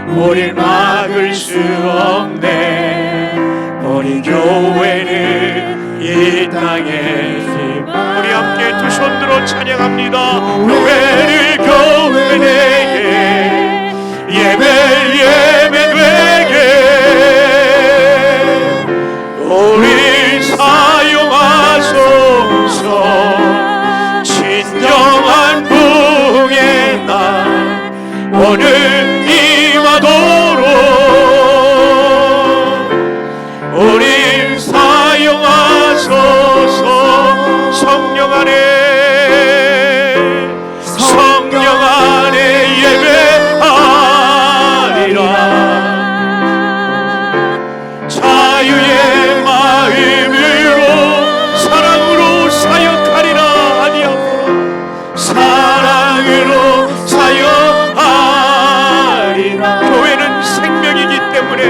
A: 우릴 막을 수 없네. 우리 교회는 이 땅에 우리 함께 두 손 들어 찬양합니다. 교회를 교회되게 예배되게 우리 사용하소서. 진정한 부흥의 날 오늘 임하도록 우리 사용하소서. 성령 안에 예배하리라. 자유의 마음으로 사랑으로 사역하리라. 사랑으로 사역하리라. 교회는 생명이기 때문에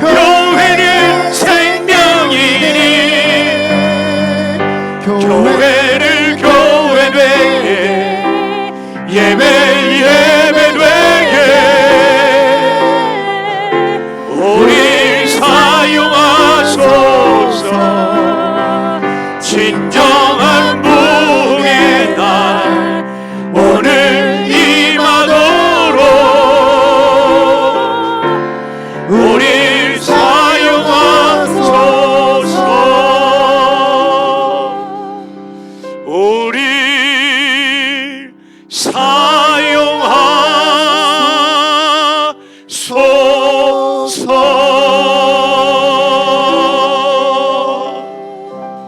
A: 교회는 생명이니 교회를 교회되게 예배되게 우리 사용하소서. 진정한 부흥의 날 오늘 임하도록 우리 사용하소서. 우리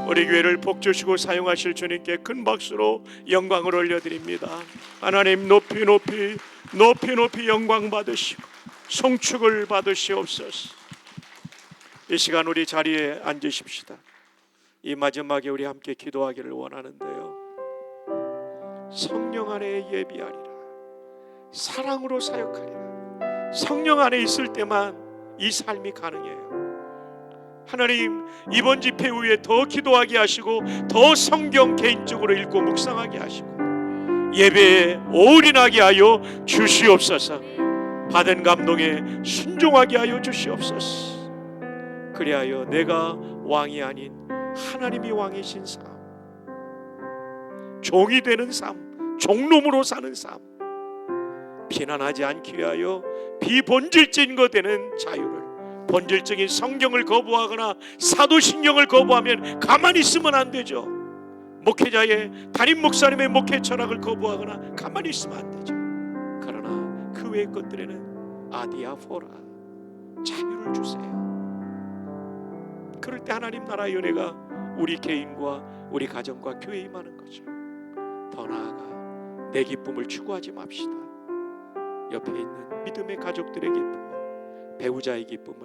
A: 우리 교회를 복주시고 사용하실 주님께 큰 박수로 영광을 올려드립니다. 하나님 높이 영광 받으시고 송축을 받으시옵소서. 이 시간 우리 자리에 앉으십시다. 이 마지막에 우리 함께 기도하기를 원하는데요. 성령 안에 예비하리라. 사랑으로 사역하리라. 성령 안에 있을 때만 이 삶이 가능해요. 하나님, 이번 집회 후에 더 기도하게 하시고 더 성경 개인적으로 읽고 묵상하게 하시고 예배에 올인하게 하여 주시옵소서. 받은 감동에 순종하게 하여 주시옵소서. 그리하여 내가 왕이 아닌 하나님이 왕이신 삶, 종이 되는 삶, 종놈으로 사는 삶, 비난하지 않기 위하여 비본질적인 것 되는 자유를, 본질적인 성경을 거부하거나 사도신경을 거부하면 가만히 있으면 안 되죠. 목회자의 담임 목사님의 목회 철학을 거부하거나 가만히 있으면 안 되죠. 그러나 그 외의 것들에는 아디아포라, 자유를 주세요. 그럴 때 하나님 나라의 은혜가 우리 개인과 우리 가정과 교회에 임하는 거죠. 더 나아가 내 기쁨을 추구하지 맙시다. 옆에 있는 믿음의 가족들의 기쁨을, 배우자의 기쁨을,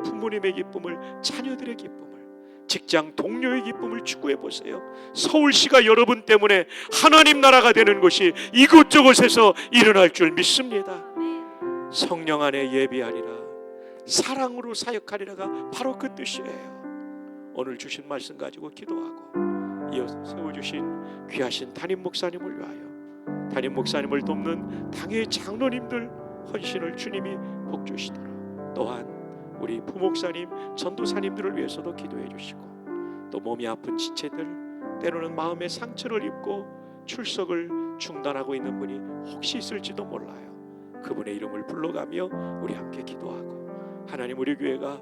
A: 부모님의 기쁨을, 자녀들의 기쁨을, 직장 동료의 기쁨을 추구해 보세요. 서울시가 여러분 때문에 하나님 나라가 되는 것이 이곳저곳에서 일어날 줄 믿습니다. 성령 안에 예비하리라, 사랑으로 사역하리라가 바로 그 뜻이에요. 오늘 주신 말씀 가지고 기도하고 이어 세워주신 귀하신 담임 목사님을 위하여, 담임 목사님을 돕는 당의 장로님들 헌신을 주님이 복주시도록, 또한 우리 부목사님, 전도사님들을 위해서도 기도해 주시고, 또 몸이 아픈 지체들, 때로는 마음의 상처를 입고 출석을 중단하고 있는 분이 혹시 있을지도 몰라요. 그분의 이름을 불러가며 우리 함께 기도하고, 하나님, 우리 교회가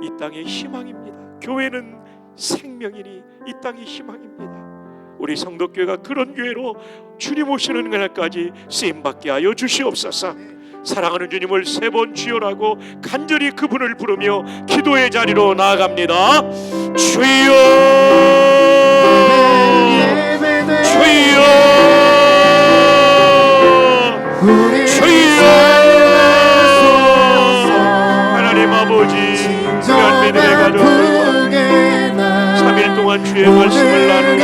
A: 이 땅의 희망입니다. 교회는 생명이니 이 땅의 희망입니다. 우리 성도교회가 그런 교회로 주님 오시는 그날까지 쓰임받게 하여 주시옵소서. 사랑하는 주님을 세 번 주여라고 간절히 그분을 부르며 기도의 자리로 나아갑니다. 주여, 주여, 주여. 하나님 아버지, 귀한 믿음의 가족들과 3일 동안 주의 말씀을 나누고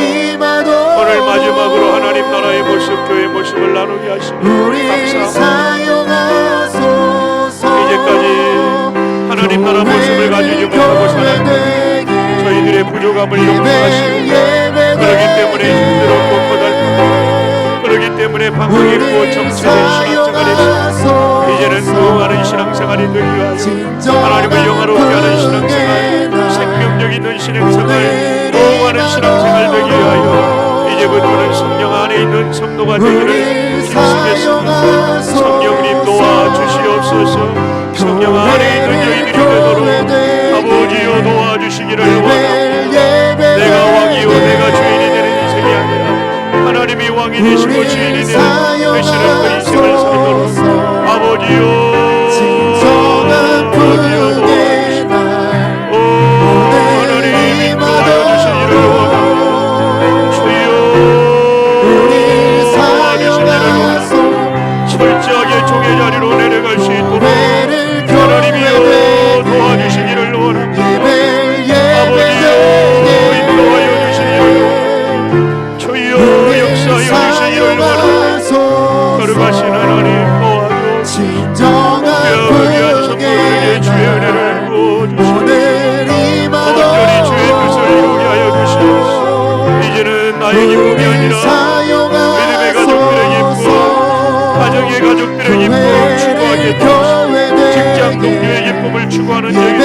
A: 오늘 마지막으로 하나님 나라의 모습, 교회의 모습을 나누게 하시니 감사합니다. 이제까지 하나님 나라 모습을 가지지 못하고 살았는데 저희들의 부족함을 용서하시고, 그러기 때문에 힘들었고 고달프고, 그러기 때문에 방황이 있고 정체된 신앙생활이 있습니다. 이제는 부흥하는 신앙생활이 되기 위하여 하나님을 영화롭게 하는 신앙생활, 생명력 있는 신앙생활, 부흥하는 신앙생활 되기 위하여 이제부터는 성령 안에 있는 성도가 되기를 힘쓰겠습니다. 성령님 도와주시옵소서. 성령 안에 있는 저희들이 되도록 아버지여 도와주시기를 원합니다. 내가 왕이요 내가 주인이 되는 인생이 아니라 하나님이 왕이 되시고 주인이 되시는 그 인생을 살도록 아버지여 종의 자리로 내려갈 수 있도록 하나님이여 도와주시기를 원합니다. 아버지여 인도하여 주시기를 원합니다. 주여 역사하여 주시기를 원합니다. 거룩하신 하나님 도와주시옵소서. 귀한 성도에게 주의 은혜를 부어주시옵소서. 온전히 주의 뜻을 이루게 하여 주시옵소서. 이제는 나의 기쁨이 아니라 믿음의 가족들의 기쁨, 가정의 가족들의 기쁨을 추구하게 되옵소서. 직장 동료의 기쁨을 추구하는 저희들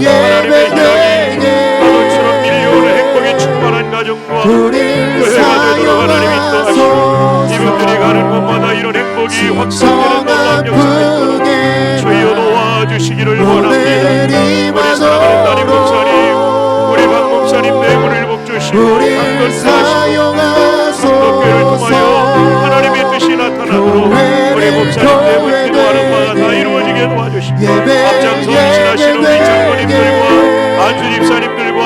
A: 하나님의 희망이 바다처럼 밀려오는 행복이 충만한 가정과 교회가 되도록 하나님이 인도하시고, 이분들이 가는 곳마다 이런 행복이 확산되는 놀라운 역사가 있도록 주여 도와주시기를 원합니다. 우리 사랑하는 담임 목사님, 우리 박 목사님 내문을 복주시고 강건하시고 성도교회를 통하여 하나님의 뜻이 나타나도록 우리 목사님 내문 기도하는 바가 다 이루어지게 도와주시고, 앞장서 헌신하시는 우리 장로님들과 안수 집사님들과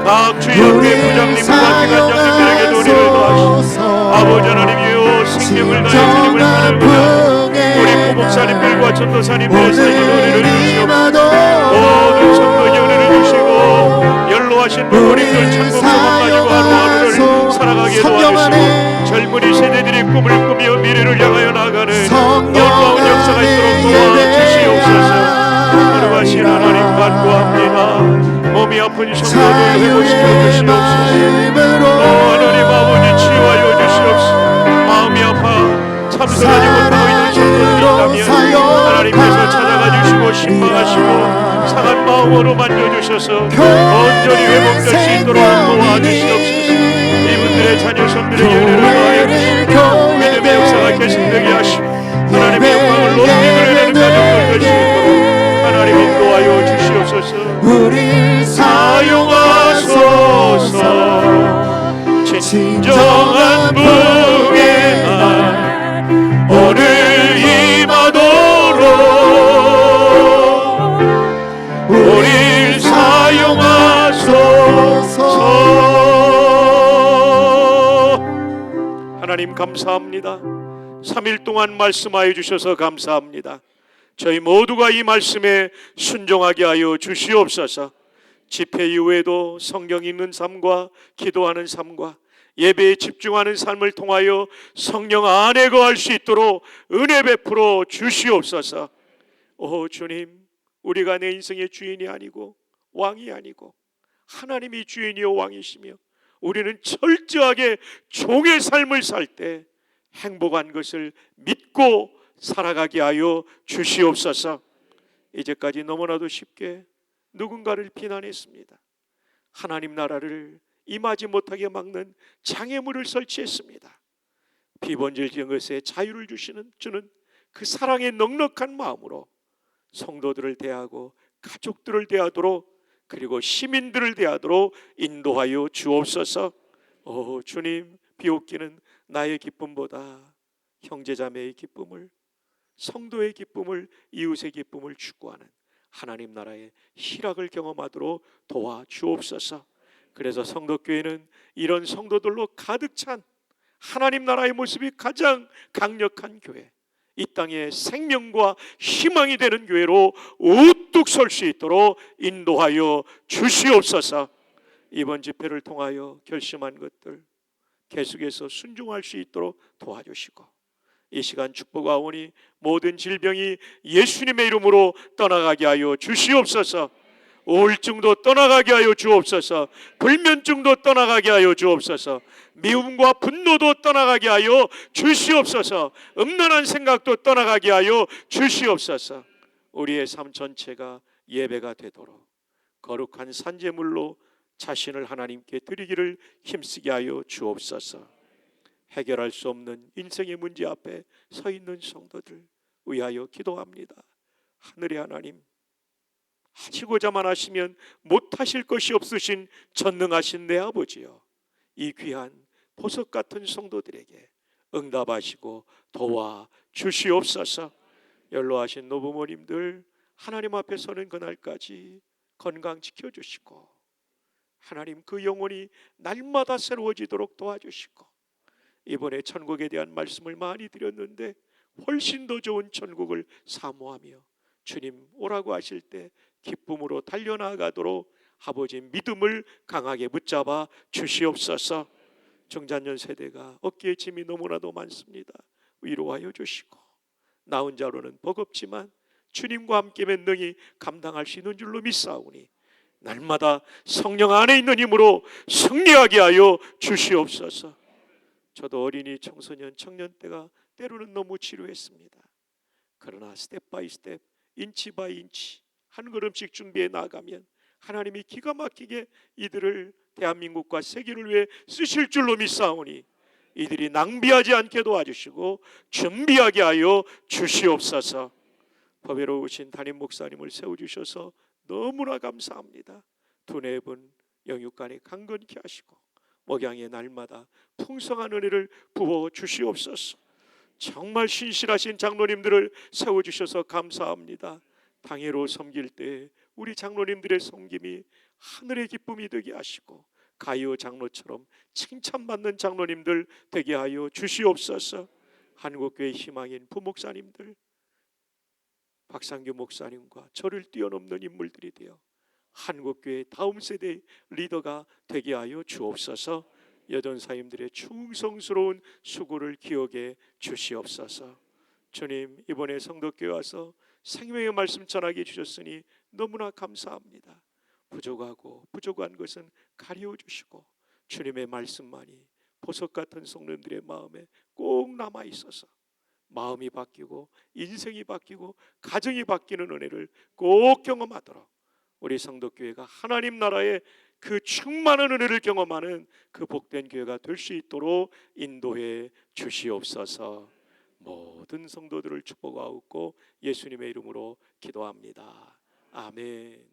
A: 각 주의학교의 부장님과 기관장님들에게 도리를 도하시고, 아버지 하나님이여 생명을 다해 주님을 찬양하며 우리 부목사님들과 전도사님들의 삶의 도리를 주시옵소서. 모든 성도의 은혜를 주시고 연로하신 부모님들 천국소망 가지고 하루하루를 살아가게 도와주시고, 젊은이 세대들이 꿈을 꾸며 미래를 향하여 나가는 놀라운 역사가 있도록 도와주시옵소서. 거룩하신 하나님 간구합니다. 몸이 아픈 성도들 회복시켜 주시옵소서. 하나님 아버지 치유하여 주시옵소서. 마음이 아파 참선하지 못하고 있는 성도들이 있다면 하나님께서 찾아가 주시고 신방하시고 상한 마음으로 만져주셔서 온전히 회복될 수 있도록 도와주시옵소서. 이분들의 자녀 손들에게 은혜를 더하여 주시고 믿음의 역사가 계속되게 하시고 하나님의 영광을 높이 드러내는 가정들 될 수 있도록 하나님 인도하여 주시옵소서. 우리 사용하소서. 진정한 부흥의 날 오늘 임하도록 우릴 사용하소서. 하나님 감사합니다. 3일 동안 말씀하여 주셔서 감사합니다. 저희 모두가 이 말씀에 순종하게 하여 주시옵소서. 집회 이후에도 성경 읽는 삶과 기도하는 삶과 예배에 집중하는 삶을 통하여 성령 안에 거할 수 있도록 은혜 베풀어 주시옵소서. 오 주님, 우리가 내 인생의 주인이 아니고 왕이 아니고 하나님이 주인이요 왕이시며 우리는 철저하게 종의 삶을 살 때 행복한 것을 믿고 살아가게 하여 주시옵소서. 이제까지 너무나도 쉽게 누군가를 비난했습니다. 하나님 나라를 임하지 못하게 막는 장애물을 설치했습니다. 비번질적인 것에 자유를 주는 그 사랑의 넉넉한 마음으로 성도들을 대하고 가족들을 대하도록 그리고 시민들을 대하도록 인도하여 주옵소서. 오 주님, 비옵기는 나의 기쁨보다 형제자매의 기쁨을, 성도의 기쁨을, 이웃의 기쁨을 추구하는 하나님 나라의 희락을 경험하도록 도와주옵소서. 그래서 성도교회는 이런 성도들로 가득 찬 하나님 나라의 모습이 가장 강력한 교회, 이 땅에 생명과 희망이 되는 교회로 우뚝 설 수 있도록 인도하여 주시옵소서. 이번 집회를 통하여 결심한 것들 계속해서 순종할 수 있도록 도와주시고, 이 시간 축복하오니 모든 질병이 예수님의 이름으로 떠나가게 하여 주시옵소서. 우울증도 떠나가게 하여 주옵소서. 불면증도 떠나가게 하여 주옵소서. 미움과 분노도 떠나가게 하여 주시옵소서. 음란한 생각도 떠나가게 하여 주시옵소서. 우리의 삶 전체가 예배가 되도록 거룩한 산제물로 자신을 하나님께 드리기를 힘쓰게 하여 주옵소서. 해결할 수 없는 인생의 문제 앞에 서 있는 성도들 위하여 기도합니다. 하늘의 하나님, 하시고자만 하시면 못하실 것이 없으신 전능하신 내 아버지여, 이 귀한 보석 같은 성도들에게 응답하시고 도와 주시옵소서. 연로하신 노부모님들 하나님 앞에 서는 그날까지 건강 지켜주시고, 하나님 그 영혼이 날마다 새로워지도록 도와주시고, 이번에 천국에 대한 말씀을 많이 드렸는데 훨씬 더 좋은 천국을 사모하며 주님 오라고 하실 때 기쁨으로 달려나가도록 아버지 믿음을 강하게 붙잡아 주시옵소서. 중장년 세대가 어깨에 짐이 너무나도 많습니다. 위로하여 주시고, 나 혼자로는 버겁지만 주님과 함께면 능히 감당할 수 있는 줄로 믿사오니 날마다 성령 안에 있는 힘으로 승리하게 하여 주시옵소서. 저도 어린이, 청소년, 청년 때가 때로는 너무 지루했습니다. 그러나 스텝 바이 스텝, 인치 바이 인치 한 걸음씩 준비해 나가면 하나님이 기가 막히게 이들을 대한민국과 세계를 위해 쓰실 줄로 믿사오니 이들이 낭비하지 않게 도와주시고 준비하게 하여 주시옵소서. 법외로우신 담임 목사님을 세워주셔서 너무나 감사합니다. 두네 분 영육간에 강건케 하시고 목양의 날마다 풍성한 은혜를 부어 주시옵소서. 정말 신실하신 장로님들을 세워주셔서 감사합니다. 당회로 섬길 때 우리 장로님들의 섬김이 하늘의 기쁨이 되게 하시고 가이오 장로처럼 칭찬받는 장로님들 되게 하여 주시옵소서. 한국교회 희망인 부목사님들, 박상규 목사님과 저를 뛰어넘는 인물들이 되어 한국교회 다음 세대의 리더가 되게 하여 주옵소서. 여전사님들의 충성스러운 수고를 기억해 주시옵소서. 주님, 이번에 성도교회 와서 생명의 말씀 전하게 해주셨으니 너무나 감사합니다. 부족하고 부족한 것은 가리워 주시고 주님의 말씀만이 보석 같은 성도들의 마음에 꼭 남아 있어서 마음이 바뀌고 인생이 바뀌고 가정이 바뀌는 은혜를 꼭 경험하도록 우리 성도교회가 하나님 나라의 그 충만한 은혜를 경험하는 그 복된 교회가 될 수 있도록 인도해 주시옵소서. 모든 성도들을 축복하옵고 예수님의 이름으로 기도합니다. 아멘.